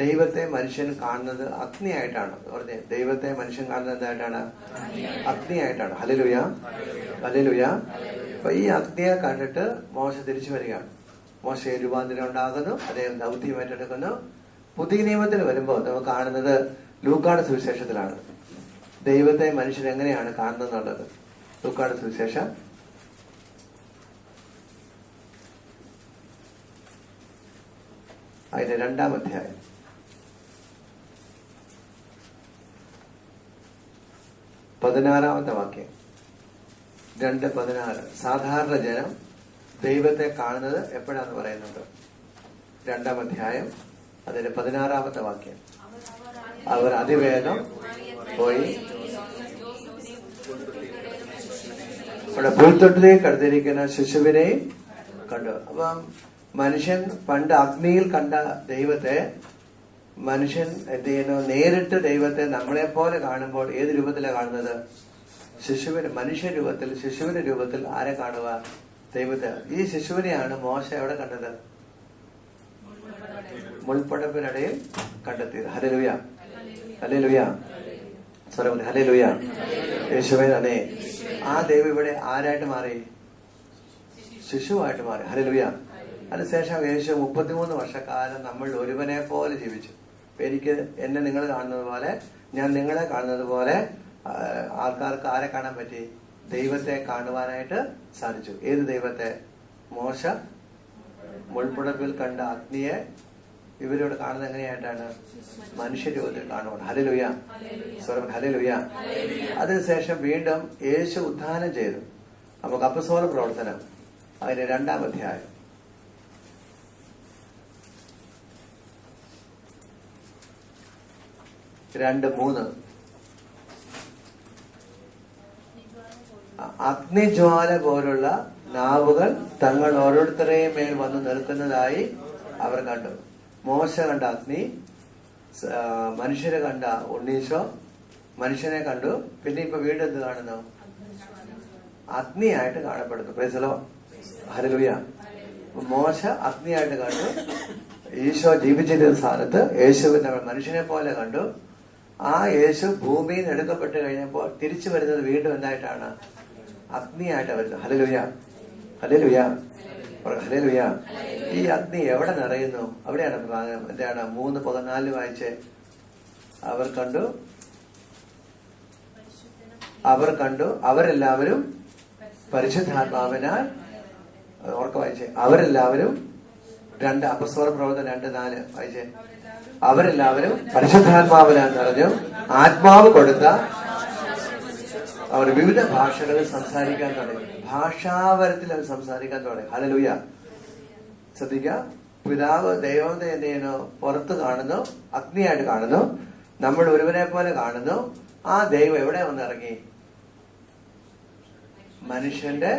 ദൈവത്തെ മനുഷ്യൻ കാണുന്നത് അഗ്നിയായിട്ടാണ്. പറഞ്ഞേ, ദൈവത്തെ മനുഷ്യൻ കാണുന്നത് എന്തായിട്ടാണ്? അഗ്നിയായിട്ടാണ്. ഹല്ലേലൂയ. ഹല്ലേലൂയ. അപ്പൊ ഈ അഗ്നിയെ കണ്ടിട്ട് മോശ തിരിച്ചു വരികയാണ്. മോശയെ രൂപാന്തരം ഉണ്ടാകുന്നു, അദ്ദേഹം ദൗത്യം ഏറ്റെടുക്കുന്നു. പുതിയ നിയമത്തിൽ വരുമ്പോൾ നമുക്ക് കാണുന്നത് ലൂക്കായുടെ സുവിശേഷത്തിലാണ്. ദൈവത്തെ മനുഷ്യൻ എങ്ങനെയാണ് കാണുന്നത്? ലൂക്കായുടെ സുവിശേഷം അതിന്റെ 2-ാം അധ്യായം 16 വാക്യം. 2:16. സാധാരണ ജനം ദൈവത്തെ കാണുന്നത് എപ്പോഴാന്ന് പറയുന്നുണ്ട്. 2-ാം അധ്യായം അതിന്റെ 16 വാക്യം. അവർ അതിവേഗം പോയി അവിടെ പുൽത്തൊട്ടിലേക്ക് അടുത്തിരിക്കുന്ന ശിശുവിനെയും കണ്ടു. അപ്പം മനുഷ്യൻ പണ്ട് അഗ്നിയിൽ കണ്ട ദൈവത്തെ മനുഷ്യൻ എന്ത് ചെയ്യുന്നു? നേരിട്ട് ദൈവത്തെ നമ്മളെ പോലെ കാണുമ്പോൾ ഏത് രൂപത്തിലാണ് കാണുന്നത്? മനുഷ്യ രൂപത്തിൽ, ശിശുവിന്റെ രൂപത്തിൽ. ആരെ കാണുക? ദൈവത്തെ. ഈ ശിശുവിനെയാണ് മോശ എവിടെ കണ്ടത്? മുൾപ്പടപ്പിനിടയിൽ കണ്ടെത്തിയത്. ഹല്ലേലൂയ, ഹല്ലേലൂയ, സ്വരം ഹല്ലേലൂയ, യേശുവേ നന്ദി. ആ ദൈവം ഇവിടെ ആരായിട്ട് മാറി? ശിശുവായിട്ട് മാറി. ഹല്ലേലൂയ. അതിനുശേഷം യേശു 33 വർഷക്കാലം നമ്മൾ ഒരുവനെ പോലെ ജീവിച്ചു. എനിക്ക് എന്നെ നിങ്ങൾ കാണുന്നത് പോലെ, ഞാൻ നിങ്ങളെ കാണുന്നത് പോലെ ആൾക്കാർക്ക് ആരെ കാണാൻ പറ്റി? ദൈവത്തെ കാണുവാനായിട്ട് സാധിച്ചു. ഏത് ദൈവത്തെ? മോശ മുൾപ്പുടപ്പിൽ കണ്ട അഗ്നിയെ ഇവരോട് കാണുന്നത് എങ്ങനെയായിട്ടാണ്? മനുഷ്യരൂപത്തിൽ കാണുവാണ്. ഹല്ലേലൂയ, സ്വരം ഹല്ലേലൂയ. അതിനുശേഷം വീണ്ടും യേശു ഉത്ഥാനം ചെയ്തു. നമുക്ക് അപ്പസ്തോല പ്രവർത്തനം അതിന്റെ 2-ാം അധ്യായം 2:3. അഗ്നിജ്വാല പോലുള്ള നാവുകൾ തങ്ങൾ ഓരോരുത്തരെയും മേൽ വന്ന് നിൽക്കുന്നതായി അവർ കണ്ടു. മോശ കണ്ട അഗ്നി, മനുഷ്യരെ കണ്ട ഉണ്ണീശോ, മനുഷ്യനെ കണ്ടു. പിന്നെ ഇപ്പൊ വീണ്ടും എന്ത് കാണുന്നു? അഗ്നിയായിട്ട് കാണപ്പെടുന്നു. Price the Lord, hallelujah. മോശ അഗ്നിയായിട്ട് കണ്ടു. ഈശോ ജീവിച്ചിരുന്ന സ്ഥാനത്ത് യേശുവിനെ മനുഷ്യനെ പോലെ കണ്ടു. ആ യേശു ഭൂമിയിൽ നിന്ന് എടുക്കപ്പെട്ട് കഴിഞ്ഞപ്പോൾ തിരിച്ചു വരുന്നത് വീണ്ടും എന്തായിട്ടാണ്? അഗ്നിയായിട്ട് വരുന്നത്. ഹല്ലേലൂയ, ഹല്ലേലൂയ, ഹല്ലേലൂയ. ഈ അഗ്നി എവിടെ നിറയുന്നു? അവിടെയാണ് എന്താണ് 3:14 വായിച്ച്. അവർ കണ്ടു അവരെല്ലാവരും പരിശുദ്ധാത്മാവിനാൽ, ഓർക്ക വായിച്ചേ, അവരെല്ലാവരും. 2 അപ്പസ്തോല പ്രവർത്തനം 2:4 വായിച്ചേ. അവരെല്ലാവരും പരിശുദ്ധാത്മാവിനാൽ നിറഞ്ഞു ആത്മാവ് കൊടുത്ത അവർ വിവിധ ഭാഷകളിൽ സംസാരിക്കാൻ തുടങ്ങി. ഭാഷാവരത്തിൽ അവർ സംസാരിക്കാൻ തുടങ്ങി. ഹല്ലേലൂയ. ശ്രദ്ധിക്കുക, പിതാവ് ദൈവത്തെ എന്ത് ചെയ്യുന്നു? പുറത്ത് കാണുന്നു, അഗ്നിയായിട്ട് കാണുന്നു. നമ്മൾ ഒരുവനെ പോലെ കാണുന്നു. ആ ദൈവം എവിടെ വന്നിറങ്ങി? മനുഷ്യന്റെ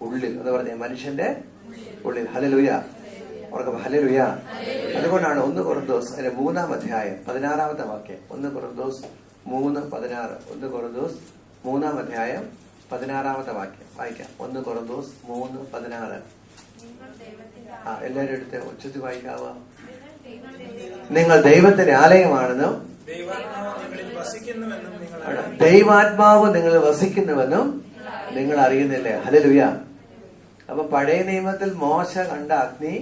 ഉള്ളിൽ എന്ന് പറഞ്ഞ മനുഷ്യന്റെ ഉള്ളിൽ. ഹല്ലേലൂയ, ഓർക്ക ഹല്ലേലൂയ. അതുകൊണ്ടാണ് 1 കൊറിന്തോസ് അതിന്റെ 3-ാം അധ്യായം 16-ാമത്തെ വാക്യം. 1 കൊറിന്തോസ് 3:16. 1 കൊറിന്തോസ് 3-ാം അധ്യായം 16-ാമത്തെ വാക്യം വായിക്കാം. 1 കൊറിന്തോസ് 3:16. എല്ലാവരും എടുത്ത് ഉച്ചത്തിൽ വായിക്കാവുക. നിങ്ങൾ ദൈവത്തിന്റെ ആലയമാണെന്നും ദൈവാത്മാവ് നിങ്ങൾ വസിക്കുന്നുവെന്നും നിങ്ങൾ അറിയുന്നില്ലേ? ഹല്ലേലൂയ. അപ്പൊ പഴയ നിയമത്തിൽ മോശ കണ്ട അഗ്നി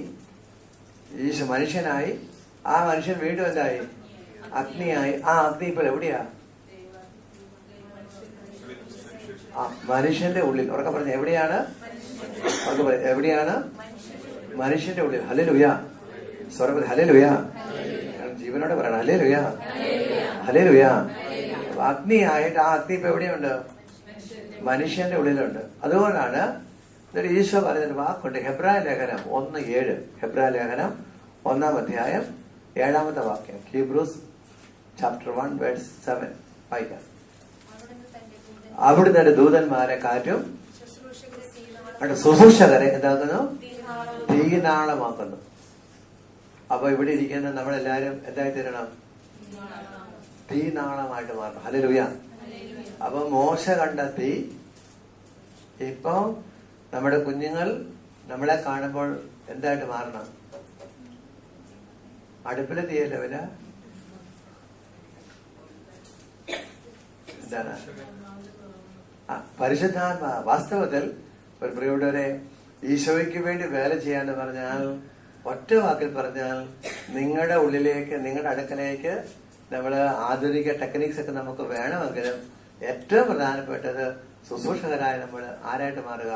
ഈശോ മനുഷ്യനായി. ആ മനുഷ്യൻ വീണ്ടും എന്തായി? അഗ്നിയായി. ആ അഗ്നി ഇപ്പോൾ എവിടെയാ? മനുഷ്യന്റെ ഉള്ളിൽ. ഉറക്കെ പറഞ്ഞ എവിടെയാണ്? എവിടെയാണ്? മനുഷ്യന്റെ ഉള്ളിൽ. ഹല്ലേലൂയ, സ്വർഗ്ഗത്തിൽ. ഹല്ലേലൂയ, ജീവനോടെ പറയണം. Hallelujah, hallelujah. അഗ്നിയായിട്ട് ആ അഗ്നി ഇപ്പൊ എവിടെയുണ്ട്? മനുഷ്യന്റെ ഉള്ളിലുണ്ട്. അതുകൊണ്ടാണ് ഈശോ പറയുന്നൊരു വാക്കുണ്ട്. ഹെബ്രായ ലേഖനം 1:7. ഹെബ്രായ ലേഖനം 1-ാം അധ്യായം 7-ാമത്തെ വാക്യം. ഹീബ്രൂസ് ചാപ്റ്റർ 1:7 വായിക്കാം. അവിടുന്ന് എന്റെ ദൂതന്മാരെ കാറ്റും ശുശ്രൂഷകരെ എന്താക്കുന്നു? തീനാളമാക്കുന്നു. അപ്പൊ ഇവിടെ ഇരിക്കുന്ന നമ്മളെല്ലാരും എന്തായി തീരണം? തീനാളമായിട്ട് മാറണം. ഹല്ലേലൂയ. അപ്പൊ മോശ കണ്ടെത്തി. ഇപ്പൊ നമ്മുടെ കുഞ്ഞുങ്ങൾ നമ്മളെ കാണുമ്പോൾ എന്തായിട്ട് മാറണം? അടുപ്പിലെ തീയല്ല വില എന്താണ്? പരിശുദ്ധാത്മാ. വാസ്തവത്തിൽ ഒരു പ്രിയപ്പെട്ടവരെ, ഈശോയ്ക്ക് വേണ്ടി വേല ചെയ്യാന്ന് പറഞ്ഞാൽ, ഒറ്റ വാക്കിൽ പറഞ്ഞാൽ, നിങ്ങളുടെ ഉള്ളിലേക്ക്, നിങ്ങളുടെ അടുക്കലേക്ക് നമ്മള് ആധുനിക ടെക്നിക്സ് ഒക്കെ നമുക്ക് വേണമെങ്കിലും ഏറ്റവും പ്രധാനപ്പെട്ടത് ശുശ്രൂഷകരായ നമ്മൾ ആരായിട്ട് മാറുക?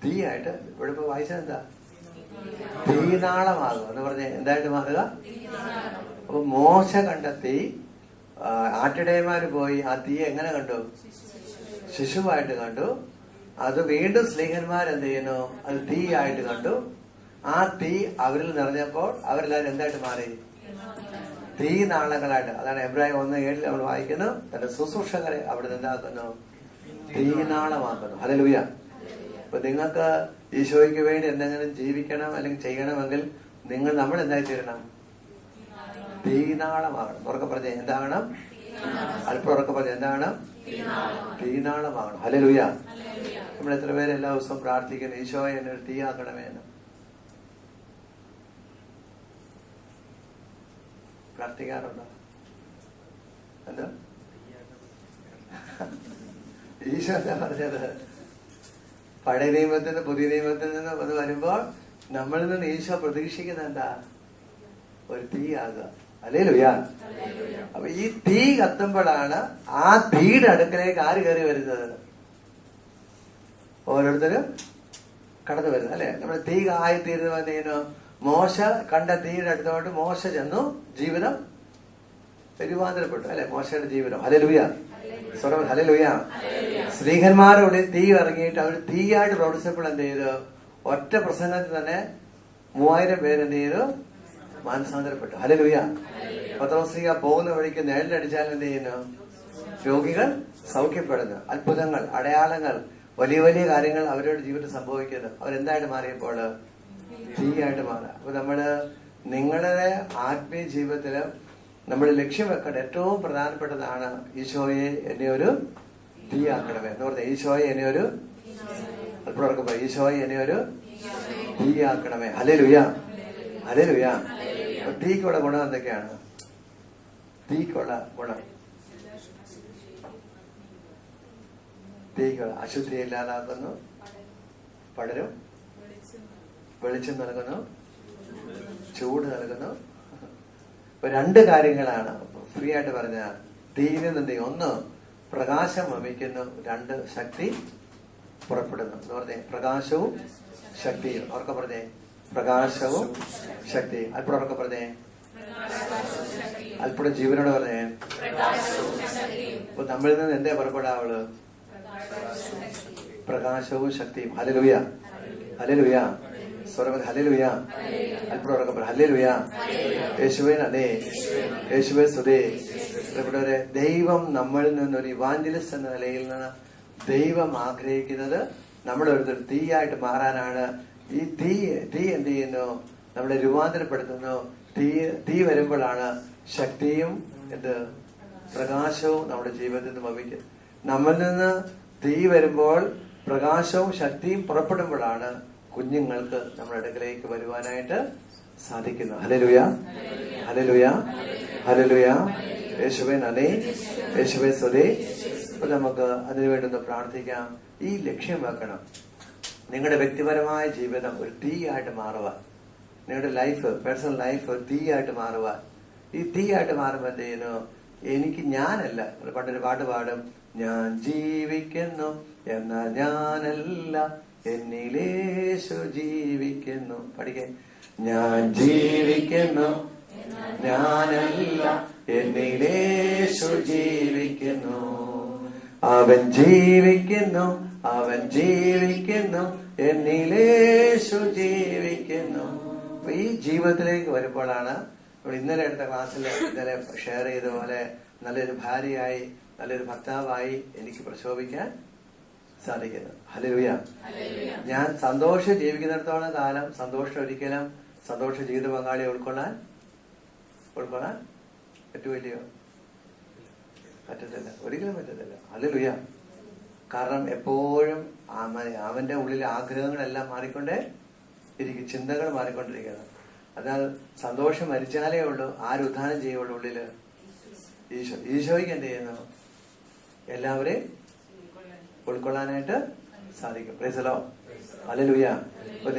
തീയായിട്ട്. ഇവിടെ ഇപ്പൊ വായിച്ചത് എന്താ? തീനാളമാകുക എന്ന് പറഞ്ഞ എന്തായിട്ട് മാറുക? അപ്പൊ മോശ കണ്ടെത്തി ആട്ടിടയന്മാര് പോയി ആ തീ എങ്ങനെ കണ്ടു? ശിശുവായിട്ട് കണ്ടു. അത് വീണ്ടും സ്ലീഹന്മാർ എന്ത് ചെയ്യുന്നു? അത് തീയായിട്ട് കണ്ടു. ആ തീ അവരിൽ നിറഞ്ഞപ്പോൾ അവരെല്ലാവരും എന്തായിട്ട് മാറി? തീ നാളങ്ങളായിട്ട്. അതാണ് എബ്രായ 1:7 നമ്മൾ വായിക്കുന്നു. തന്റെ ശുശ്രൂഷകരെ അവിടെ എന്താക്കുന്നു? തീനാളമാക്കുന്നു. ഹല്ലേലൂയ. അപ്പൊ നിങ്ങൾക്ക് ഈശോയ്ക്ക് വേണ്ടി എന്തെങ്കിലും ജീവിക്കണം അല്ലെങ്കിൽ ചെയ്യണമെങ്കിൽ നമ്മൾ എന്തായി തീരണം? തീനാളമാകണം. ഉറക്കെ പറഞ്ഞേ, എന്താകണം? അല്പം ഉറക്കെ പറഞ്ഞേ, എന്താണ്? തീനാളമാകണം. ഹല്ലേലൂയ. നമ്മൾ എത്ര പേര് എല്ലാ ദിവസവും പ്രാർത്ഥിക്കുന്നു, ഈശോയെ എന്നെ ഒരു തീയാക്കണമേ എന്ന് പ്രാർത്ഥിക്കാറുണ്ടോ? എന്താ ഈശോ എന്താ പറഞ്ഞത്? പഴയ നിയമത്തിൽ നിന്ന് പുതിയ നിയമത്തിൽ നിന്ന് അത് വരുമ്പോൾ നമ്മളിൽ നിന്ന് ഈശോ പ്രതീക്ഷിക്കുന്ന എന്താ? ഒരു തീയാകുക. ഹല്ലേലൂയ. അപ്പൊ ഈ തീ കത്തുമ്പോഴാണ് ആ തീയുടെ അടുക്കലേക്ക് ആര് കയറി വരുന്നത്? ഓരോരുത്തരും കടന്നു വരുന്നത്, അല്ലെ? നമ്മുടെ തീ ആയിത്തീരുന്ന മോശ കണ്ട തീയുടെ അടുത്തോട്ട് മോശ ചെന്നു, ജീവിതം രൂപാന്തരപ്പെട്ടു, അല്ലെ? മോശയുടെ ജീവിതം. ഹല്ലേലൂയ. ഹല്ലേലൂയ. സ്ത്രീഹന്മാരുടെ തീ ഇറങ്ങിയിട്ട് അവർ തീയായിട്ട് പ്രവർത്തിച്ചപ്പോൾ എന്ത് ചെയ്തു? ഒറ്റ പ്രസംഗത്തിൽ തന്നെ 3000 പേര് എന്ത് ചെയ്തു? മാനസാന്തരപ്പെട്ടു. ഹല്ലേലൂയ. പത്രോസ്ലീഹ പോകുന്ന വഴിക്ക് നിഴലടിച്ചാൽ എന്ത് ചെയ്യുന്നു? രോഗികൾ സൗഖ്യപ്പെടുന്നു. അത്ഭുതങ്ങൾ, അടയാളങ്ങൾ, വലിയ വലിയ കാര്യങ്ങൾ അവരുടെ ജീവിതത്തിൽ സംഭവിക്കുന്നു. അവരെന്തായിട്ട് മാറിയപ്പോൾ? തീയായിട്ട് മാറുക. അപ്പൊ നിങ്ങളുടെ ആത്മീയ ജീവിതത്തില് നമ്മൾ ലക്ഷ്യം വെക്കേണ്ട ഏറ്റവും പ്രധാനപ്പെട്ടതാണ് ഈശോയെ എന്നെ ഒരു തീയാക്കണമേ എന്ന് പറഞ്ഞ. ഈശോയെ എന്നെ ഒരു അല്പം ഈശോയെ എന്നെ ഒരു തീയാക്കണമേ. ഹല്ലേലൂയ. ഹല്ലേലൂയ. തീക്കുള്ള ഗുണം എന്തൊക്കെയാണ്? തീക്കുള്ള ഗുണം, തീക്കുള്ള അശുദ്ധി ഇല്ലാതാക്കുന്നു, പടരും, വെളിച്ചം നൽകുന്നു, ചൂട് നൽകുന്നു. ഇപ്പൊ 2 കാര്യങ്ങളാണ് ഫ്രീ ആയിട്ട് പറഞ്ഞ. തീയിൽ നിന്ന് ഒന്ന് പ്രകാശം വമിക്കുന്നു, 2 ശക്തി പുറപ്പെടുന്നു എന്ന് പറഞ്ഞേ. പ്രകാശവും ശക്തിയും. ഉറക്കെ പറഞ്ഞേ, പ്രകാശവും ശക്തി. അല്പം ഉറക്കെ പറഞ്ഞേ, അല്പം ജീവനോട് പറഞ്ഞേ. അപ്പൊ നമ്മളിൽ നിന്ന് എന്തേ പുറപ്പെടാവുള്ളൂ? പ്രകാശവും ശക്തിയും. ഹല്ലേലൂയ. ഹല്ലേലൂയ. സ്വരം ഹല്ലേലൂയ. അല്പം ഉറക്കെ പറ. ഹല്ലേലൂയ. യേശുവേ നന്ദി, യേശുവേ സ്തുതി. പ്രിയപ്പെട്ടവരെ, ദൈവം നമ്മളിൽ നിന്നൊരു ഇവാഞ്ചലിസ്റ്റ് എന്ന നിലയിൽ നിന്ന് ദൈവം ആഗ്രഹിക്കുന്നത് നമ്മളൊരു തീയായിട്ട് മാറാനാണ്. ഈ തീ എന്ത് ചെയ്യുന്നു? നമ്മളെ രൂപാന്തരപ്പെടുത്തുന്നു. തീ വരുമ്പോഴാണ് ശക്തിയും പ്രകാശവും നമ്മുടെ ജീവിതത്തിൽ നിന്ന് ഭവിക്കും. നമ്മളിൽ നിന്ന് തീ വരുമ്പോൾ പ്രകാശവും ശക്തിയും പുറപ്പെടുമ്പോഴാണ് കുഞ്ഞുങ്ങൾക്ക് നമ്മുടെ അടുക്കലേക്ക് വരുവാനായിട്ട് സാധിക്കുന്നത്. ഹല്ലേലൂയ. ഹല്ലേലൂയ. ഹല്ലേലൂയ. യേശുവേ നന്ദി, യേശുവേ സ്തുതി. അപ്പൊ നമുക്ക് അതിനുവേണ്ടി ഒന്ന് പ്രാർത്ഥിക്കാം. ഈ ലക്ഷ്യം വെക്കണം. നിങ്ങളുടെ വ്യക്തിപരമായ ജീവിതം ഒരു തീയായിട്ട് മാറുക. നിങ്ങളുടെ ലൈഫ്, പേഴ്സണൽ ലൈഫ് ഒരു തീയായിട്ട് മാറുക. ഈ തീയായിട്ട് മാറുമ്പോൾ എന്ത് ചെയ്യുന്നു? എനിക്ക് ഞാനല്ല. പണ്ടൊരു പാട്ട് പാടും, ഞാൻ ജീവിക്കുന്നു എന്നാൽ ഞാനല്ല, എന്നിലേശു ജീവിക്കുന്നു. പഠിക്കേ. ഞാൻ ജീവിക്കുന്നു ഞാനല്ല, എന്നിലേശു ജീവിക്കുന്നു. അവൻ ജീവിക്കുന്നു, അവൻ ജീവിക്കുന്നു, എന്നിലേശു ജീവിക്കുന്നു. അപ്പൊ ഈ ജീവിതത്തിലേക്ക് വരുമ്പോഴാണ് ഇന്നലെ എടുത്ത ക്ലാസ്സിൽ ഇന്നലെ ഷെയർ ചെയ്ത പോലെ നല്ലൊരു ഭാര്യയായി, നല്ലൊരു ഭർത്താവായി എനിക്ക് പ്രശോഭിക്കാൻ സാധിക്കുന്നു. ഹല്ലേലൂയ. ഞാൻ സന്തോഷം ജീവിക്കുന്നിടത്തോളം കാലം ഒരിക്കലും സന്തോഷ ജീവിത പങ്കാളിയെ ഉൾക്കൊള്ളാൻ പറ്റുമല്ലയോ? പറ്റത്തില്ല, ഒരിക്കലും പറ്റത്തില്ല. ഹല്ലേലൂയ. കാരണം എപ്പോഴും അവന്റെ ഉള്ളിലെ ആഗ്രഹങ്ങളെല്ലാം മാറിക്കൊണ്ടേ ഇരിക്കും, ചിന്തകൾ മാറിക്കൊണ്ടിരിക്കുകയാണ്. അതിനാൽ സന്തോഷം മരിച്ചാലേ ഉള്ളൂ ആരുദ്ധാനം ചെയ്യുള്ളൂ ഉള്ളില്? ഈശോയ്ക്ക് എന്ത് ചെയ്യുന്നു? എല്ലാവരെയും ഉൾക്കൊള്ളാനായിട്ട് സാധിക്കും. Price the Lord. ഹല്ലേലൂയ. അപ്പൊ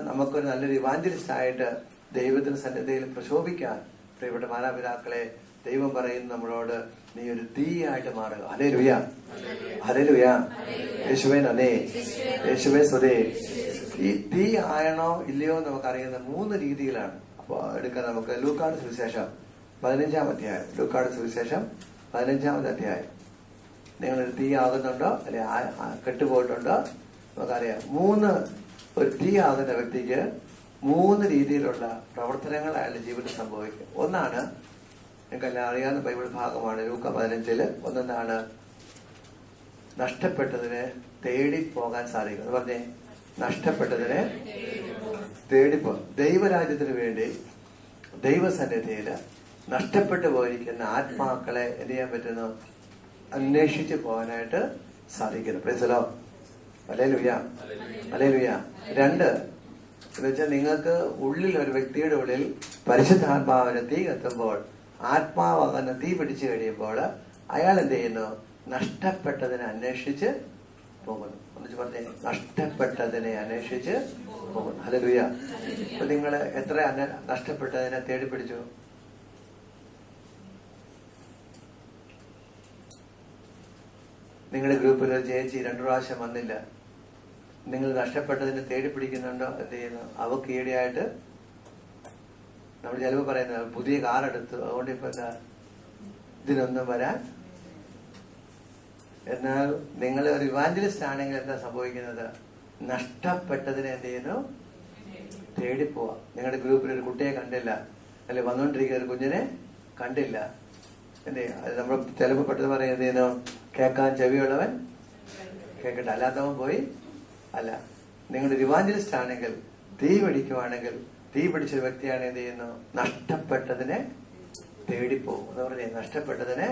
നമുക്കൊരു നല്ലൊരു ഇവാഞ്ചലിസ്റ്റ് ആയിട്ട് ദൈവത്തിന്റെ സന്നിധിയിൽ പ്രശോഭിക്കാൻ പ്രിയപ്പെട്ട മാതാപിതാക്കളെ, ദൈവം പറയുന്നു നമ്മളോട്, നീ ഒരു തീയായിട്ട് മാറുക. ഹല്ലേലൂയ. ഹല്ലേലൂയ. യേശുവേ നന്ദി, യേശുവേ സ്തുതി. ഈ തീ ആയണോ ഇല്ലയോ എന്ന് നമുക്കറിയുന്ന 3 രീതിയിലാണ്. അപ്പൊ എടുക്കാൻ നമുക്ക് ലൂക്കായുടെ സുവിശേഷം 15-ാം അധ്യായം, ലൂക്കായുടെ സുവിശേഷം 15-ാമത്തെ അധ്യായം. നിങ്ങളൊരു തീ ആകുന്നുണ്ടോ, അല്ലെ കെട്ടുപോയിട്ടുണ്ടോ? നമുക്കറിയാം, ഒരു തീ ആകുന്ന വ്യക്തിക്ക് 3 രീതിയിലുള്ള പ്രവർത്തനങ്ങൾ അയാളുടെ ജീവിതത്തിൽ സംഭവിക്കും. ഒന്നാണ്, നിങ്ങൾക്കെല്ലാം അറിയാവുന്ന ബൈബിൾ ഭാഗമാണ്, ലൂക്ക 15-ല്. ഒന്നെന്താണ്? നഷ്ടപ്പെട്ടതിനെ തേടി പോകാൻ സാധിക്കും. എന്ന് പറഞ്ഞേ, നഷ്ടപ്പെട്ടതിനെ തേടിപ്പോ ദൈവരാജ്യത്തിന് വേണ്ടി ദൈവസന്നിധിയില് നഷ്ടപ്പെട്ടു പോയിരിക്കുന്ന ആത്മാക്കളെ എന്ത് ചെയ്യാൻ പറ്റുന്നു? അന്വേഷിച്ച് പോകാനായിട്ട് സാധിക്കുന്നു. പ്രൈസലോ, ഹല്ലേലൂയ, ഹല്ലേലൂയ. 2 എന്ന് വെച്ചാൽ, നിങ്ങൾക്ക് ഉള്ളിൽ, ഒരു വ്യക്തിയുടെ ഉള്ളിൽ പരിശുദ്ധാത്മാവിന് തീ കത്തുമ്പോൾ, ആത്മാവാകുന്ന തീ പിടിച്ചു കഴിയുമ്പോൾ അയാൾ എന്ത് ചെയ്യുന്നു? നഷ്ടപ്പെട്ടതിനെ അന്വേഷിച്ച് പോകുന്നു. ഒന്നിച്ച് പറഞ്ഞേ, നഷ്ടപ്പെട്ടതിനെ അന്വേഷിച്ച് പോകുന്നു. ഹല്ലേലൂയ. അപ്പൊ നിങ്ങൾ എത്ര നഷ്ടപ്പെട്ടതിനെ തേടി പിടിച്ചു? നിങ്ങളുടെ ഗ്രൂപ്പിൽ ഒരു ചേച്ചി 2 പ്രാവശ്യം വന്നില്ല. നിങ്ങൾ നഷ്ടപ്പെട്ടതിനെ തേടി പിടിക്കുന്നുണ്ടോ? എന്ത് ചെയ്യുന്നു? അവക്ക് ഈടെയായിട്ട് നമ്മൾ ചിലപ്പോൾ പറയുന്നത്, പുതിയ കാർ എടുത്തു, അതുകൊണ്ട് ഇപ്പൊ എന്താ ഇതിനൊന്നും വരാൻ. എന്നാൽ നിങ്ങൾ ഒരു ഇവാഞ്ചലിസ്റ്റ് ആണെങ്കിൽ എന്താ സംഭവിക്കുന്നത്? നഷ്ടപ്പെട്ടതിനെ എന്ത് ചെയ്യുന്നു? തേടിപ്പോവാ. നിങ്ങളുടെ ഗ്രൂപ്പിൽ ഒരു കുട്ടിയെ കണ്ടില്ല, അല്ലെ വന്നുകൊണ്ടിരിക്കുന്ന ഒരു കുഞ്ഞിനെ കണ്ടില്ല, എന്ത് ചെയ്യും? അത് നമ്മൾ ചിലപ്പോൾ പെട്ടെന്ന് പറയും, എന്ത് ചെയ്യുന്നു? കേൾക്കാൻ ചെവിയുള്ളവൻ കേൾക്കട്ടെ, അല്ലാത്തവൻ പോയി അല്ല. നിങ്ങളൊരു ഇവാഞ്ചലിസ്റ്റ് ആണെങ്കിൽ, തീ പിടിക്കുവാണെങ്കിൽ, തീ പിടിച്ച വ്യക്തിയാണ് എന്ത് ചെയ്യുന്നു? നഷ്ടപ്പെട്ടതിനെ തേടിപ്പോവും. എന്ന് പറഞ്ഞേ, നഷ്ടപ്പെട്ടതിനെ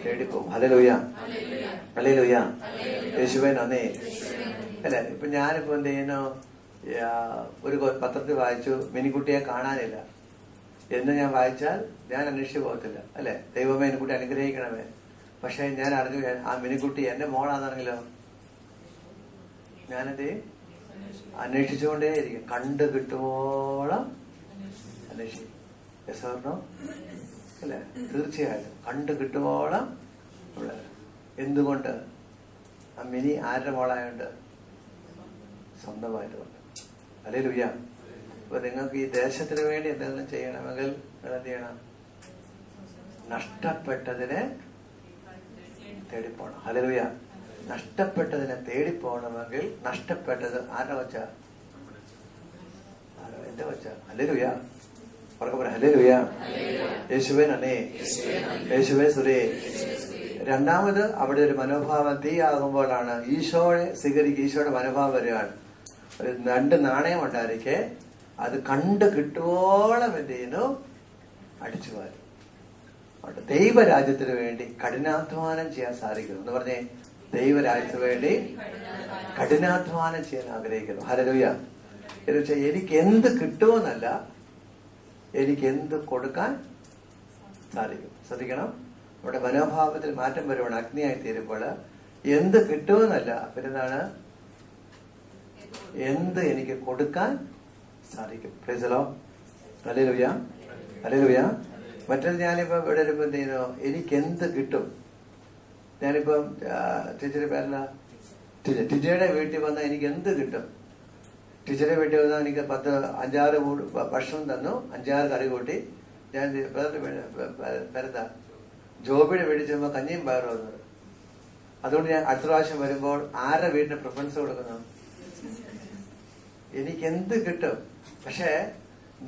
തേടിപ്പോവും. ഹല്ലേലൂയ, ഹല്ലേലൂയ. യേശുവേ നന്ദി. അല്ലെ, ഇപ്പൊ ഞാനിപ്പോ എന്ത് ചെയ്യുന്നു? ഒരു പത്രത്തിൽ വായിച്ചു, മിനിക്കുട്ടിയെ കാണാനില്ല എന്ന് ഞാൻ വായിച്ചാൽ ഞാൻ അന്വേഷിച്ചു പോകത്തില്ല, അല്ലെ? ദൈവമേ മിനിക്കുട്ടി അനുഗ്രഹിക്കണമേ. പക്ഷെ ഞാൻ അറിഞ്ഞു ആ മിനിക്കുട്ടി എന്റെ മോളാണെന്നാണെങ്കിലോ, ഞാനെന്ത് അന്വേഷിച്ചുകൊണ്ടേയിരിക്കും. കണ്ടു കിട്ടുവോളം അന്വേഷിക്കും. യെസ് അല്ലെ? തീർച്ചയായിട്ടും കണ്ടു കിട്ടുവോളം. എന്തുകൊണ്ട്? ആ മിനി ആരുടെ മോളായോണ്ട്? സ്വന്തമായിട്ട്. ഹല്ലേലൂയ. അപ്പൊ നിങ്ങൾക്ക് ഈ ദേശത്തിന് വേണ്ടി എന്തെങ്കിലും ചെയ്യണമെങ്കിൽ നിങ്ങൾ എന്ത് ചെയ്യണം? നഷ്ടപ്പെട്ടതിനെ തേടിപ്പോണം. ഹല്ലേലൂയ. നഷ്ടപ്പെട്ടതിനെ തേടിപ്പോണമെങ്കിൽ, നഷ്ടപ്പെട്ടത് ആരുടെ വച്ച? എന്റെ വച്ച. ഹല്ലേലൂയ. ഉറക്കെ പറ, ഹല്ലേലൂയ. യേശുവേ നന്ദി, യേശുവേ സ്തുതി. 2ാമത്, അവിടെ ഒരു മനോഭാവം തീ ആകുമ്പോഴാണ് ഈശോയെ സ്വീകരിക്കുക. ഈശോയുടെ മനോഭാവം വരികയാണ്. ഒരു 2 നാണയം ഉണ്ടായിരിക്കെ അത് കണ്ടു കിട്ടുവോളം എന്ത് ചെയ്യുന്നു? അടിച്ചു വാരും. ദൈവരാജ്യത്തിന് വേണ്ടി കഠിനാധ്വാനം ചെയ്യാൻ സാധിക്കുന്നു. എന്ന് പറഞ്ഞേ, ദൈവരാജ്യത്തിന് വേണ്ടി കഠിനാധ്വാനം ചെയ്യാൻ ആഗ്രഹിക്കുന്നു. ഹല്ലേലൂയ. എന്ന് വെച്ചാൽ, എനിക്ക് എന്ത് കിട്ടുമെന്നല്ല, എനിക്ക് എന്ത് കൊടുക്കാൻ സാധിക്കും. ശ്രദ്ധിക്കണം, നമ്മുടെ മനോഭാവത്തിൽ മാറ്റം വരുവാണ്. അഗ്നിയായി തീരുമ്പോൾ എന്ത് കിട്ടുമെന്നല്ല, പിന്നെന്താണ്? എന്ത് എനിക്ക് കൊടുക്കാൻ സാധിക്കും. Price the Lord. Hallelujah, hallelujah. മറ്റൊരു, ഞാനിപ്പോ ഇവിടെ വരുമ്പോ എന്ത് ചെയ്യുന്നു? എനിക്ക് എന്ത് കിട്ടും? ഞാനിപ്പം ടീച്ചറുടെ പേരല്ല, ടീച്ചറുടെ വീട്ടിൽ വന്നാൽ എനിക്ക് എന്ത് കിട്ടും? ടീച്ചറെ വീട്ടിൽ വന്നാൽ എനിക്ക് 5-6 ഭക്ഷണം തന്നു, 5-6 കറി കൂട്ടി. ഞാൻ പേരെന്താ, ജോബിയുടെ വീട്ടിൽ ചെല്ലുമ്പോൾ കഞ്ഞിയും പയറും വന്നത്. അതുകൊണ്ട് ഞാൻ അടുത്ത പ്രാവശ്യം വരുമ്പോൾ ആരുടെ വീടിന് പ്രിഫറൻസ് കൊടുക്കുന്നു? എനിക്ക് എന്ത് കിട്ടും? പക്ഷെ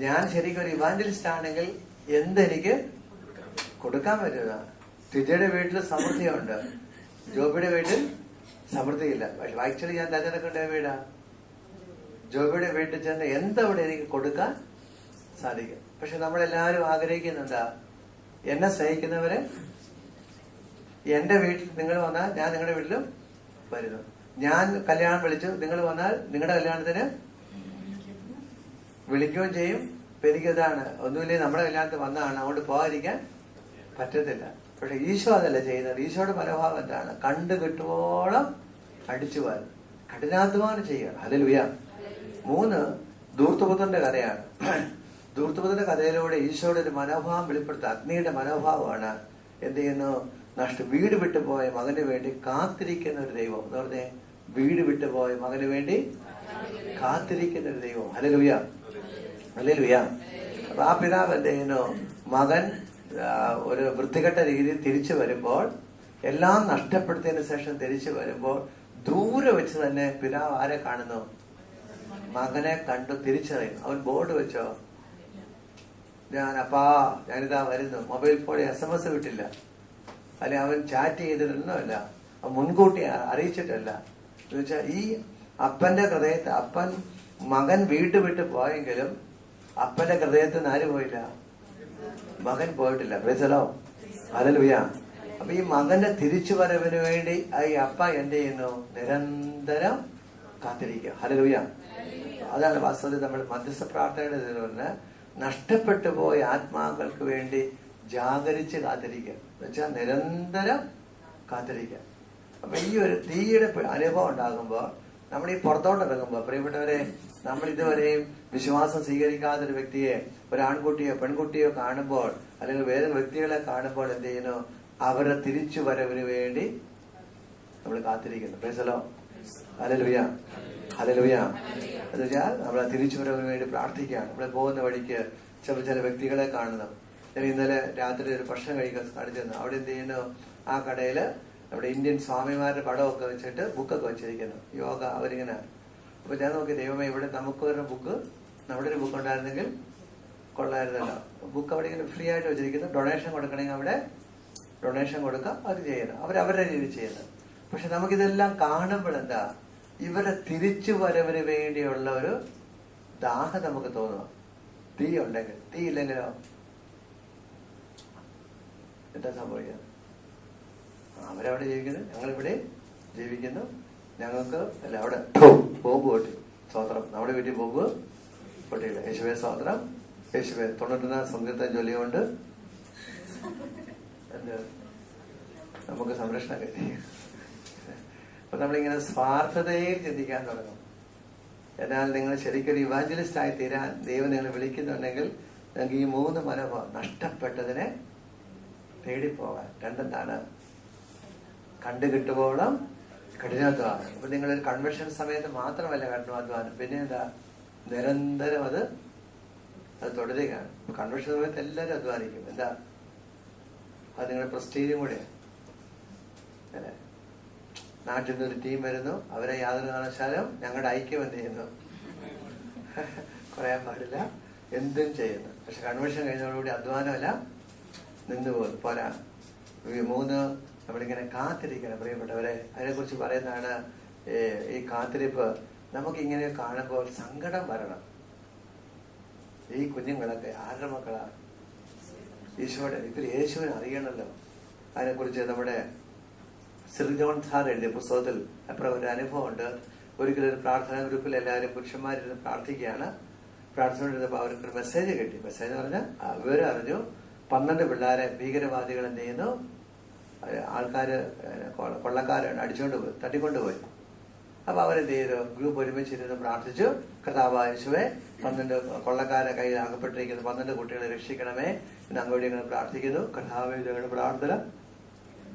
ഞാൻ ശരിക്കും ഒരു ഇവാഞ്ചലിസ്റ്റ് ആണെങ്കിൽ എന്തെനിക്ക് കൊടുക്കാൻ പറ്റുന്ന? ടീച്ചറുടെ വീട്ടിൽ സമൃദ്ധിയുണ്ട്, ജോബിയുടെ വീട്ടിൽ സമൃദ്ധിയില്ല. പക്ഷെ ആക്ച്വലി ഞാൻ തിരഞ്ഞെടുക്കേണ്ട വീടാ. ജോബിയുടെ വീട്ടിൽ ചെന്ന് എന്തവിടെ എനിക്ക് കൊടുക്കാൻ സാധിക്കും. പക്ഷെ നമ്മളെല്ലാവരും ആഗ്രഹിക്കുന്നുണ്ടാ, എന്നെ സ്നേഹിക്കുന്നവരെ എന്റെ വീട്ടിൽ നിങ്ങൾ വന്നാൽ ഞാൻ നിങ്ങളുടെ വീട്ടിലും വരുന്നു. ഞാൻ കല്യാണം വിളിച്ചു, നിങ്ങൾ വന്നാൽ നിങ്ങളുടെ കല്യാണത്തിന് വിളിക്കുകയും ചെയ്യും. ഇപ്പൊ എനിക്കിതാണ്, ഒന്നുമില്ലേ നമ്മുടെ കല്യാണത്തിൽ വന്നതാണ്, അതുകൊണ്ട് പോകാതിരിക്കാൻ പറ്റത്തില്ല. പക്ഷെ ഈശോ അതല്ല ചെയ്യുന്നത്. ഈശോയുടെ മനോഭാവം എന്താണ്? കണ്ടു കിട്ടുവോളം അടിച്ചു വാരും, കഠിനാധ്വാനം ചെയ്യണം. ഹല്ലേലൂയ. 3, ധൂർത്തപുത്രന്റെ കഥയാണ്. ധൂർത്തപുത്രന്റെ കഥയിലൂടെ ഈശോയുടെ ഒരു മനോഭാവം വെളിപ്പെടുത്തുക. അഗ്നിയുടെ മനോഭാവമാണ്. എന്ത് ചെയ്യുന്നു? വീട് വിട്ടുപോയ മകന് വേണ്ടി കാത്തിരിക്കുന്ന ഒരു ദൈവം. എന്ന് പറഞ്ഞേ, വീട് വിട്ടുപോയ മകന് വേണ്ടി കാത്തിരിക്കുന്ന ഒരു ദൈവം. Hallelujah, hallelujah. അപ്പൊ ആ പിതാവ് എന്ത് ചെയ്യുന്നു? മകൻ ഒരു വൃത്തികെട്ട രീതിയിൽ തിരിച്ചു വരുമ്പോൾ, എല്ലാം നഷ്ടപ്പെടുത്തിയതിനു ശേഷം തിരിച്ചു വരുമ്പോൾ ദൂരെ വെച്ച് തന്നെ പിതാവ് ആരെ കാണുന്നു? മകനെ കണ്ടു തിരിച്ചറിയുന്നു. അവൻ ബോർഡ് വെച്ചോ, ഞാനിതാ വരുന്നു. മൊബൈൽ ഫോണിൽ SMS വിട്ടില്ല, അല്ലെ അവൻ ചാറ്റ് ചെയ്തിട്ടൊന്നുമല്ല, അവൻ മുൻകൂട്ടി അറിയിച്ചിട്ടല്ല. എന്ന് വെച്ചാൽ ഈ അപ്പന്റെ ഹൃദയത്തെ, അപ്പൻ മകൻ വീട്ടു വിട്ട് പോയെങ്കിലും അപ്പന്റെ ഹൃദയത്തിൽ നിന്ന് ആര് പോയില്ല? മകൻ പോയിട്ടില്ല. പ്രൈസലോ, ഹല്ലേലൂയ. അപ്പൊ ഈ മകന്റെ തിരിച്ചു വരവിന് വേണ്ടി ഈ അപ്പ എന്ത് ചെയ്യുന്നു? നിരന്തരം കാത്തിരിക്കുക. ഹല്ലേലൂയ. അതാണ് വാസ്തവത്തിൽ നമ്മൾ മധ്യസ്ഥ പ്രാർത്ഥനയുടെ പറഞ്ഞ നഷ്ടപ്പെട്ടു പോയ ആത്മാക്കൾക്ക് വേണ്ടി ജാഗരിച്ച് കാത്തിരിക്കുക എന്ന് വെച്ചാൽ നിരന്തരം കാത്തിരിക്കുക. അപ്പൊ ഈ ഒരു തീയുടെ അനുഭവം ഉണ്ടാകുമ്പോൾ നമ്മൾ ഈ പുറത്തോട്ട് ഇറങ്ങുമ്പോൾ, പ്രിയപ്പെട്ടവരെ, നമ്മൾ ഇതുവരെയും വിശ്വാസം സ്വീകരിക്കാത്തൊരു വ്യക്തിയെ, ഒരു ആൺകുട്ടിയോ പെൺകുട്ടിയോ കാണുമ്പോൾ, അല്ലെങ്കിൽ വേറെ വ്യക്തികളെ കാണുമ്പോൾ എന്ത് ചെയ്യുന്നു? അവരുടെ തിരിച്ചു വരവിന് വേണ്ടി നമ്മൾ കാത്തിരിക്കുന്നു. പ്രൈസലോ, ഹല്ലേലൂയ, ഹല്ലേലൂയ. എന്ന് വെച്ചാൽ നമ്മളെ തിരിച്ചു വരവിന് വേണ്ടി പ്രാർത്ഥിക്കുകയാണ്. നമ്മളെ പോകുന്ന വഴിക്ക് ചില വ്യക്തികളെ കാണുന്നു. ഞാൻ ഇന്നലെ രാത്രി ഒരു ഭക്ഷണം കഴിക്കാൻ കാണിച്ചിരുന്നു. അവിടെ എന്ത് ചെയ്യുന്നു? ആ കടയില് നമ്മുടെ ഇന്ത്യൻ സ്വാമിമാരുടെ പടമൊക്കെ വെച്ചിട്ട് ബുക്കൊക്കെ വെച്ചിരിക്കുന്നു, യോഗ അവരിങ്ങനെ. അപ്പൊ ഞാൻ നോക്കി, ദൈവമേ, ഇവിടെ നമുക്ക് ഒരു ബുക്ക്, നമ്മുടെ ഒരു ബുക്ക് ഉണ്ടായിരുന്നെങ്കിൽ കൊള്ളായിരുന്നല്ലോ. ബുക്ക് അവിടെ ഇങ്ങനെ ഫ്രീ ആയിട്ട് വെച്ചിരിക്കുന്നു. ഡൊണേഷൻ കൊടുക്കണമെങ്കിൽ അവിടെ ഡൊണേഷൻ കൊടുക്കാം, അത് ചെയ്യുന്നു, അവരവരുടെ രീതിയിൽ ചെയ്യുന്നു. പക്ഷെ നമുക്കിതെല്ലാം കാണുമ്പോൾ എന്താ? ഇവരുടെ തിരിച്ചു വരവിന് വേണ്ടിയുള്ള ഒരു ദാഹം നമുക്ക് തോന്നുക. തീ ഉണ്ടെങ്കിൽ, തീ ഇല്ലെങ്കിലോ എന്താ സംഭവിക്കുക? അവരവിടെ ജീവിക്കുന്നു, ഞങ്ങളിവിടെ ജീവിക്കുന്നു. ഞങ്ങൾക്ക് അല്ല, അവിടെ ബോംബ് പൊട്ടി. സ്വതന്ത്രം, നമ്മുടെ വീട്ടിൽ ബോംബ് പൊട്ടിയില്ല. യേശുവേ സ്വതന്ത്രം, യേശുവേ 99 സങ്കീർത്തനം ചൊല്ലിയുകൊണ്ട് എന്ത് നമുക്ക് സംരക്ഷണം കിട്ടി. അപ്പൊ നമ്മളിങ്ങനെ സ്വാർത്ഥതയിൽ ചിന്തിക്കാൻ തുടങ്ങും. എന്നാൽ നിങ്ങൾ ശരിക്കൊരു ഇവാഞ്ചലിസ്റ്റ് ആയി തീരാൻ ദൈവം നിങ്ങൾ വിളിക്കുന്നുണ്ടെങ്കിൽ നിങ്ങൾക്ക് ഈ 3 മനോഭാവം, നഷ്ടപ്പെട്ടതിനെ തേടിപ്പോകാൻ, രണ്ടെന്താണ്? കണ്ടുകിട്ടുമ്പോഴും കഠിനാധ്വാനം. അപ്പൊ നിങ്ങളൊരു കൺവെൻഷൻ സമയത്ത് മാത്രമല്ല കഠിനാധ്വാനം, പിന്നെ എന്താ? നിരന്തരം അത് തുടരുകയാണ്. കൺവെൻഷൻ സമയത്ത് എല്ലാവരും അധ്വാനിക്കും. എന്താ? അത് നിങ്ങളുടെ പ്രസ്റ്റീജും കൂടെ അല്ലെ. നാട്ടിൽ നിന്നൊരു ടീം വരുന്നു, അവരെ യാതൊരു കാരണവശാലും ഞങ്ങളുടെ ഐക്യം എന്ത് ചെയ്യുന്നു? പറയാൻ പാടില്ല, എന്തും ചെയ്യുന്നു. പക്ഷെ കൺവെൻഷൻ കഴിഞ്ഞതോടുകൂടി അധ്വാനമല്ല, നിന്നുപോകുന്നു. പോരാ. 3 നമ്മളിങ്ങനെ കാത്തിരിക്കണം. പ്രിയപ്പെട്ടവരെ, അതിനെക്കുറിച്ച് പറയുന്നതാണ് ഈ കാത്തിരിപ്പ്. നമുക്കിങ്ങനെ കാണുമ്പോൾ സങ്കടം വരണം. ഈ കുഞ്ഞുങ്ങളൊക്കെ ആരുടെ മക്കളാണ്? ഈശോയുടെ. ഇവർ യേശുവിനെ അറിയണമല്ലോ. അതിനെക്കുറിച്ച് നമ്മുടെ സിർ ജോൺ സാർ എഴുതിയ പുസ്തകത്തിൽ അപ്പുറം ഒരു അനുഭവം ഉണ്ട്. ഒരിക്കലും ഒരു പ്രാർത്ഥനാ ഗ്രൂപ്പിൽ എല്ലാവരും പുരുഷന്മാരിരുന്ന് പ്രാർത്ഥിക്കുകയാണ്. പ്രാർത്ഥിച്ചുകൊണ്ടിരുന്നപ്പോൾ അവർക്കൊരു മെസ്സേജ് കിട്ടി. മെസ്സേജ് പറഞ്ഞാൽ വിവരം അറിഞ്ഞു, 12 പിള്ളേരെ ഭീകരവാദികൾ എന്ത് ചെയ്യുന്നു? ആൾക്കാര്, കൊള്ളക്കാരാണ്, അടിച്ചുകൊണ്ട് പോയി, തട്ടിക്കൊണ്ടുപോയി. അപ്പൊ അവരെന്ത് ചെയ്തു? ഗ്രൂപ്പ് ഒരുമിച്ചിരുന്ന് പ്രാർത്ഥിച്ചു. കർത്താവായ യേശുവേ, 12 കൊള്ളക്കാരെ കയ്യിൽ അകപ്പെട്ടിരിക്കുന്ന 12 കുട്ടികളെ രക്ഷിക്കണമേ എന്ന് അങ്ങോട്ട് ഇങ്ങനെ പ്രാർത്ഥിക്കുന്നു. കർത്താവേ, ഞങ്ങളുടെ പ്രാർത്ഥന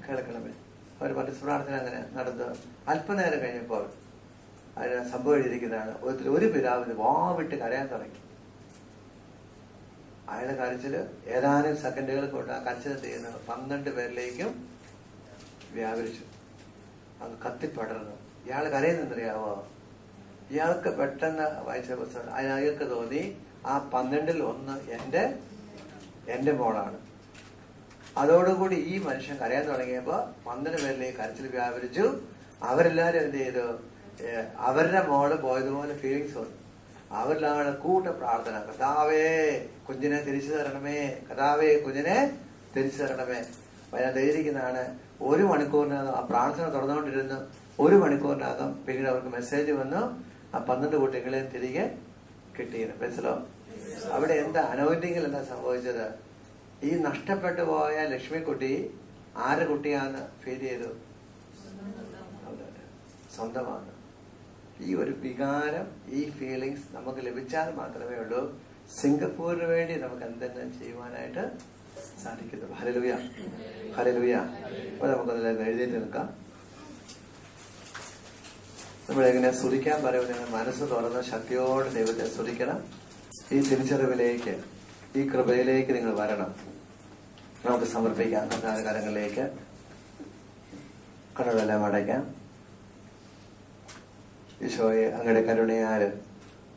കേൾക്കണമേ. അവർ മധ്യസ്ഥ പ്രാർത്ഥന അങ്ങനെ നടന്നു. അല്പനേരം കഴിഞ്ഞപ്പോൾ അതിന് സംഭവം എഴുതിയിരിക്കുന്നതാണ്. ഒരു പിതാവിന് വാവിട്ട് കരയാൻ തുടങ്ങി. അയാളുടെ കരച്ചില് ഏതാനും സെക്കൻഡുകൾ കൊണ്ട് ആ കരച്ചിൽ ചെയ്യുന്നത് 12 പേരിലേക്കും വ്യാപരിച്ചു. അത് കത്തിപ്പടർന്നു. ഇയാൾ കരയുന്നറിയാവോ? ഇയാൾക്ക് പെട്ടെന്ന് വായിച്ച പുസ്തകം അയാൾക്ക് തോന്നി ആ 12-ൽ 1 എന്റെ മോളാണ്. അതോടുകൂടി ഈ മനുഷ്യൻ കരയാൻ തുടങ്ങിയപ്പോ 12 പേരിലേക്ക് കരച്ചിൽ വ്യാപരിച്ചു. അവരെല്ലാരും എന്ത് ചെയ്തു? അവരുടെ മോള് പോയതുപോലെ ഫീലിങ്സ് വന്നു. അവരിലാണ് കൂട്ട പ്രാർത്ഥന. കർത്താവേ, കുഞ്ഞിനെ തിരിച്ചു തരണമേ, കർത്താവേ, കുഞ്ഞിനെ തിരിച്ചു തരണമേ. ധൈര്യക്കുന്നതാണ്. 1 മണിക്കൂറിനകം ആ പ്രാർത്ഥന തുറന്നുകൊണ്ടിരുന്നു. 1 മണിക്കൂറിനകം പിന്നീട് അവർക്ക് മെസ്സേജ് വന്നു, ആ 12 കുട്ടികളെയും തിരികെ കിട്ടിയിരുന്നു. മനസ്സിലോ? അവിടെ എന്താ അനോയിന്റിങ്ങിൽ എന്താ സംഭവിച്ചത്? ഈ നഷ്ടപ്പെട്ടു പോയ ലക്ഷ്മിക്കുട്ടി ആരുടെ കുട്ടിയാന്ന് ഫീൽ ചെയ്തു? സ്വന്തമാണ്. ഈ ഒരു വികാരം, ഈ ഫീലിങ്സ് നമുക്ക് ലഭിച്ചാൽ മാത്രമേ ഉള്ളൂ സിംഗപ്പൂരിന് വേണ്ടി നമുക്ക് എന്തെങ്കിലും ചെയ്യുവാനായിട്ട് സാധിക്കുന്നു. Hallelujah, hallelujah. അപ്പൊ നമുക്കതിലേക്ക് എഴുതിയിട്ട് നിൽക്കാം. നമ്മളെങ്ങനെ സ്തുതിക്കാൻ പറയുന്നത്? മനസ്സ് തുറന്ന് ശക്തിയോടെ ദൈവത്തെ സ്തുതിക്കണം. ഈ തിരിച്ചറിവിലേക്ക്, ഈ കൃപയിലേക്ക് നിങ്ങൾ വരണം. നമുക്ക് സമർപ്പിക്കാം. കർത്താവിന്റെ കരങ്ങളിലേക്ക് കണ്ണുകളെല്ലാം അടയ്ക്കാം. ഈശോയെ, അങ്ങയുടെ കരുണയാൽ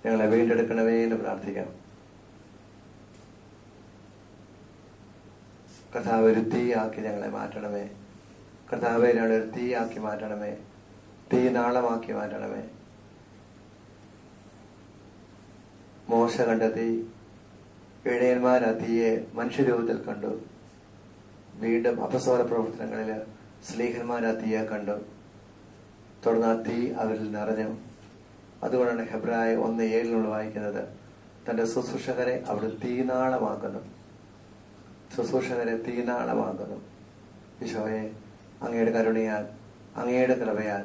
ഞങ്ങളെ വീണ്ടെടുക്കണമേ എന്ന് പ്രാർത്ഥിക്കാം. കർത്താവ് ഒരു തീയാക്കി ഞങ്ങളെ മാറ്റണമേ. കർത്താവെ, ഞങ്ങളെ ഒരു തീയാക്കി മാറ്റണമേ. തീ നാളമാക്കി മാറ്റണമേ. മോശ കണ്ട തീ, ഇടയന്മാർ ആ തീയെ മനുഷ്യരൂപത്തിൽ കണ്ടു. വീണ്ടും അപസ്തോല പ്രവർത്തനങ്ങളില് സ്ലീഹന്മാർ ആ തീയെ കണ്ടു. തുടർന്ന് ആ തീ അവരിൽ നിറഞ്ഞു. അതുകൊണ്ടാണ് ഹെബ്രായ 1:7 വായിക്കുന്നത്, തന്റെ ശുശ്രൂഷകരെ അവിടെ തീനാളമാക്കുന്നു. ശുശ്രൂഷകരെ തീനാളമാക്കുന്നു. ഈശോയെ, അങ്ങയുടെ കരുണയാൽ, അങ്ങയുടെ കൃപയാൽ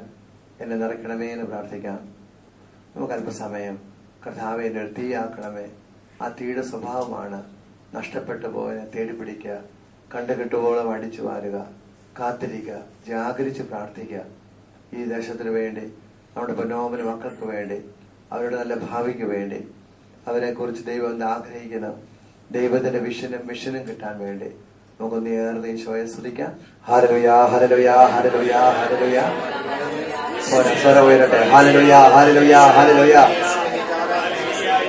എന്നെ നിറയ്ക്കണമേ എന്ന് പ്രാർത്ഥിക്കാം. നമുക്ക് അല്പസമയം കർത്താവെ, എന്നെ ഒരു തീയാക്കണമേ. ആ തീയുടെ സ്വഭാവമാണ് നഷ്ടപ്പെട്ടു പോയതിനെ തേടിപ്പിടിക്കുക, കണ്ടുകിട്ടുവോളം അടിച്ചു വാരുക, കാത്തിരിക്കുക, ജാഗരിച്ച് പ്രാർത്ഥിക്കുക. ഈ ദേശത്തിന് വേണ്ടി, നമ്മുടെ പൊന്നോമന മക്കൾക്ക് വേണ്ടി, അവരുടെ നല്ല ഭാവിക്ക് വേണ്ടി, അവരെ കുറിച്ച് ദൈവം എന്താ ആഗ്രഹിക്കുന്നു, ദൈവത്തിന്റെ വിഷനും മിഷനും കിട്ടാൻ വേണ്ടി നമുക്കൊന്ന് ഏറെ ഈശോയെ സ്തുതിക്കാം. ഹല്ലേലൂയാ, ഹല്ലേലൂയാ, ഹല്ലേലൂയാ, ഹല്ലേലൂയാ. സ്വരം ഉയരട്ടെ. ഹല്ലേലൂയാ, ഹല്ലേലൂയാ, ഹല്ലേലൂയാ.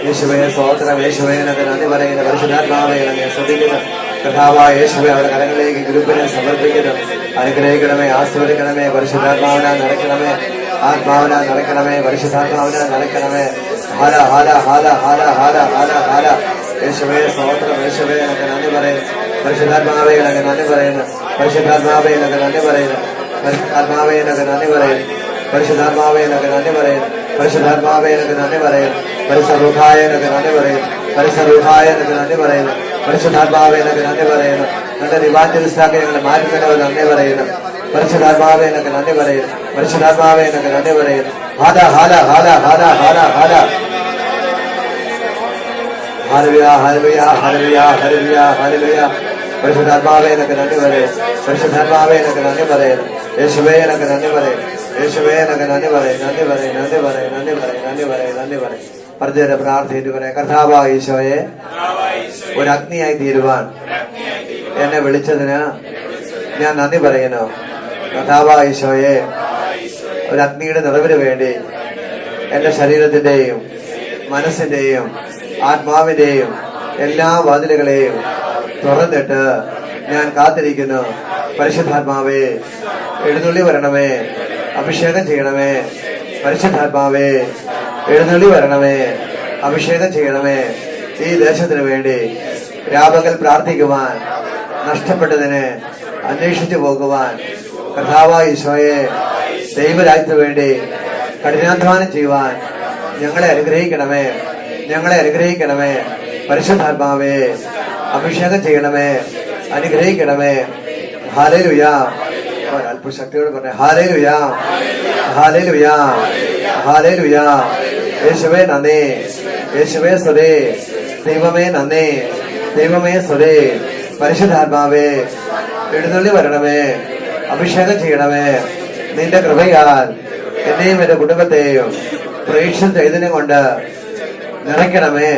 യേശുവേ സ്തോത്രം. യേശുവേ നന്ദി പറയുന്ന പരിശുദ്ധാത്മാവേ അങ്ങയെ സ്തുതിക്കുന്നു. കർത്താവായ യേശുവേ, അവരുടെ കരങ്ങളിലേക്ക് ഗ്രൂപ്പിനെ സമർപ്പിക്കുന്നു. അനുഗ്രഹിക്കണമേ, ആസ്വദിക്കണമേ. പരിശുദ്ധാത്മാവിനാൽ നിറയ്ക്കണമേ. ആത്മാവിനാൽ നിറയ്ക്കണമേ. പരിശുദ്ധാത്മാവിനാൽ നിറയ്ക്കണമേ. ഹാല ഹാല ഹാല ഹാല ഹാല ഹാല ഹാല. യേശുവേ സ്തോത്രം. യേശുവേ എന്നൊക്കെ നന്ദി പറയുന്നു. പരിശുദ്ധാത്മാവേ എന്നൊക്കെ നന്ദി പറയുന്നു. പരിശുദ്ധാത്മാവേ എന്നൊക്കെ നന്ദി പറയുന്നു. പരിശുദ്ധാത്മാവേ എന്നൊക്കെ നന്ദി പറയുന്നു. പരിശുദ്ധാത്മാവേ എന്നൊക്കെ നന്ദി പറയുന്നു. പരിശുദ്ധാത്മാവേ എന്നൊക്കെ നന്ദി പറയുന്നു. പരിസറുഹായ എന്നൊക്കെ നന്ദി പറയുന്നു. പരിസറുഹായ എന്നൊക്കെ നന്ദി പറയുന്നു. പരിശുദ്ധാത്മാവേ എന്നൊക്കെ നന്ദി പറയുന്നു. നല്ല ദിവാറ്റിസ്റ്റാക്കി ഞങ്ങളെ മാറ്റുന്നവർ നന്ദി പറയുന്നു. പരിശുദ്ധാത്മാവേ എന്നൊക്കെ നന്ദി പറയുന്നു. പരിശുദ്ധാത്മാവേ എന്നൊക്കെ നന്ദി പറയുന്നു. ഹാല ഹാല ഹാല ഹാല ഹാല ഹാല. ഹല്ലേലൂയാ, ഹല്ലേലൂയാ, ഹല്ലേലൂയാ, ഹല്ലേലൂയാ, ഹല്ലേലൂയാ. പരിശുദ്ധാത്മാവേ എന്നൊക്കെ നന്ദി പറയുന്നു. പരിശുദ്ധാത്മാവേ എന്നൊക്കെ നന്ദി പറയുന്നു. യേശുവേ എന്നൊക്കെ നന്ദി പറയുന്നു. യേശുവേ എന്നൊക്കെ നന്ദി പറയും. നന്ദി പറയും, നന്ദി പറയും, നന്ദി പറയും, നന്ദി പറയും, നന്ദി പറയും. പറഞ്ഞ പ്രാർത്ഥിച്ചിട്ട് പറയാം. കർത്താവായ ഈശോയെ, ഒരു അഗ്നിയായി തീരുവാൻ എന്നെ വിളിച്ചതിന് ഞാൻ നന്ദി പറയുന്നു. കർത്താവായ ഈശോയെ, ഒരു അഗ്നിയുടെ നിറവിന് വേണ്ടി എന്റെ ശരീരത്തിന്റെയും മനസ്സിന്റെയും ആത്മാവിന്റെയും എല്ലാ വാതിലുകളെയും തുറന്നിട്ട് ഞാൻ കാത്തിരിക്കുന്നു. പരിശുദ്ധാത്മാവേ, എഴുന്നള്ളി വരണമേ. അഭിഷേകം ചെയ്യണമേ. പരിശുദ്ധാത്മാവേ, എഴുന്നള്ളി വരണമേ. അഭിഷേകം ചെയ്യണമേ. ഈ ദേശത്തിന് വേണ്ടി രാപകൽ പ്രാർത്ഥിക്കുവാൻ, നഷ്ടപ്പെട്ടതിനെ അന്വേഷിച്ചു പോകുവാൻ, കർത്താവായ ഈശോയെ, ദൈവരാജ്യത്തിന് വേണ്ടി കഠിനാധ്വാനം ചെയ്യുവാൻ ഞങ്ങളെ അനുഗ്രഹിക്കണമേ. ഞങ്ങളെ അനുഗ്രഹിക്കണമേ. പരിശുദ്ധാത്മാവേ, അഭിഷേകം ചെയ്യണമേ. അനുഗ്രഹിക്കണമേ. ഹല്ലേലൂയാ. അല്പശക്തിയോട് പറഞ്ഞേ. ഹല്ലേലൂയാ, ഹല്ലേലൂയാ, ഹല്ലേലൂയാ. യേശുവേ നന്ദി. യേശുവേ സ്തുതി. ദൈവമേ നന്ദി. ദൈവമേ സ്തുതി. പരിശുദ്ധാത്മാവേ, എഴുന്നള്ളി വരണമേ. അഭിഷേകം ചെയ്യണമേ. നിന്റെ കൃപയാൽ എന്നെയും എന്റെ കുടുംബത്തെയും പ്രേക്ഷിത ചൈതന്യം കൊണ്ട് നിറയ്ക്കണമേ.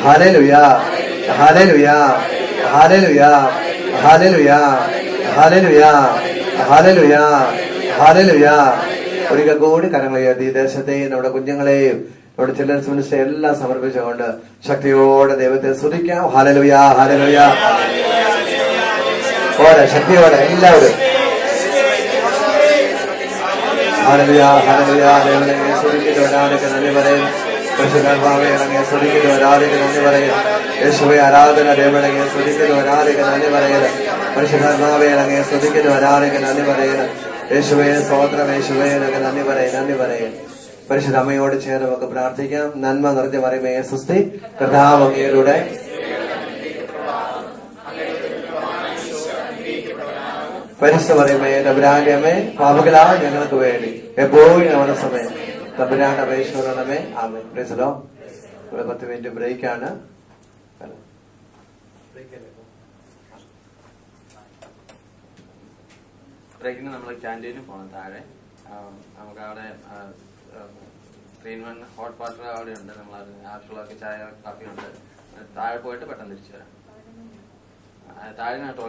ഹല്ലേലൂയാ, ഹല്ലേലൂയാ, ഹല്ലേലൂയാ, ഹല്ലേലൂയാ, ഹല്ലേലൂയാ, ഹല്ലേലൂയാ, ഹല്ലേലൂയാ. ഒരിക്കൽ കൂടി കരങ്ങൾ ഉയർത്തി ഈ ദേശത്തെയും നമ്മുടെ കുഞ്ഞുങ്ങളെയും നമ്മുടെ ചിൽഡ്രൻസ് മിനിസ്റ്റർ എല്ലാം സമർപ്പിച്ചുകൊണ്ട് ശക്തിയോടെ ദൈവത്തെ സ്തുതിക്കാം. ഹല്ലേലൂയാ, ഹല്ലേലൂയാ. ഓടെ ശക്തിയോടെ എല്ലാവരും ഹല്ലേലൂയാ, ഹല്ലേലൂയാ. ദൈവത്തെ സ്തുതിക്കുന്നു, ആരാധിക്കുന്നു, നന്ദി പറയുന്നു. പരിശുദ്ധാത്മാവേ, അങ്ങയെ സ്തുതിക്കുന്നു, ആരാധിക്കുന്നു, നന്ദി പറയുന്നു. യേശുവേ ആരാധന. ദൈവത്തെ സ്തുതിക്കുന്നു, ആരാധിക്കുന്നു, നന്ദി പറയുന്നു. പരിശുദ്ധാത്മാവേ, അങ്ങയെ സ്തുതിക്കുന്നു, ആരാധിക്കുന്നു, നന്ദി പറയുന്നു. യേശുവേ സ്തോത്രം. യേശുവേ എന്നൊക്കെ നന്ദി പറയും, നന്ദി പറയും. പരിശുദ്ധ അമ്മയോട് ചേർന്ന് നമുക്ക് പ്രാർത്ഥിക്കാം. നന്മ നിറഞ്ഞ മറിയമേ സ്വസ്തി, കർത്താവ് അങ്ങയുടെ പരിശുദ്ധ മറിയമേ തമ്പുരാന്റെ അമ്മേ, പാപികളായ ഞങ്ങൾക്ക് വേണ്ടി എപ്പോഴും നമ്മുടെ സമയം തമ്പുരാന്റെ അപേക്ഷണമേ. ആമേൻ. Praise the Lord. 10 മിനിറ്റ് ബ്രേക്കാണ്. ബ്രേക്കിന് നമ്മൾ ക്യാൻറ്റീനിൽ പോകണം. താഴെ നമുക്ക് അവിടെ 3-in-1 ഹോട്ട് വാട്ടർ അവിടെ ഉണ്ട്. നമ്മൾ ആവശ്യമുള്ളവർക്ക് ചായ കാപ്പി ഉണ്ട്. താഴെ പോയിട്ട് പെട്ടെന്ന് തിരിച്ചു വരാം. താഴെ ടോയ്ലറ്റ്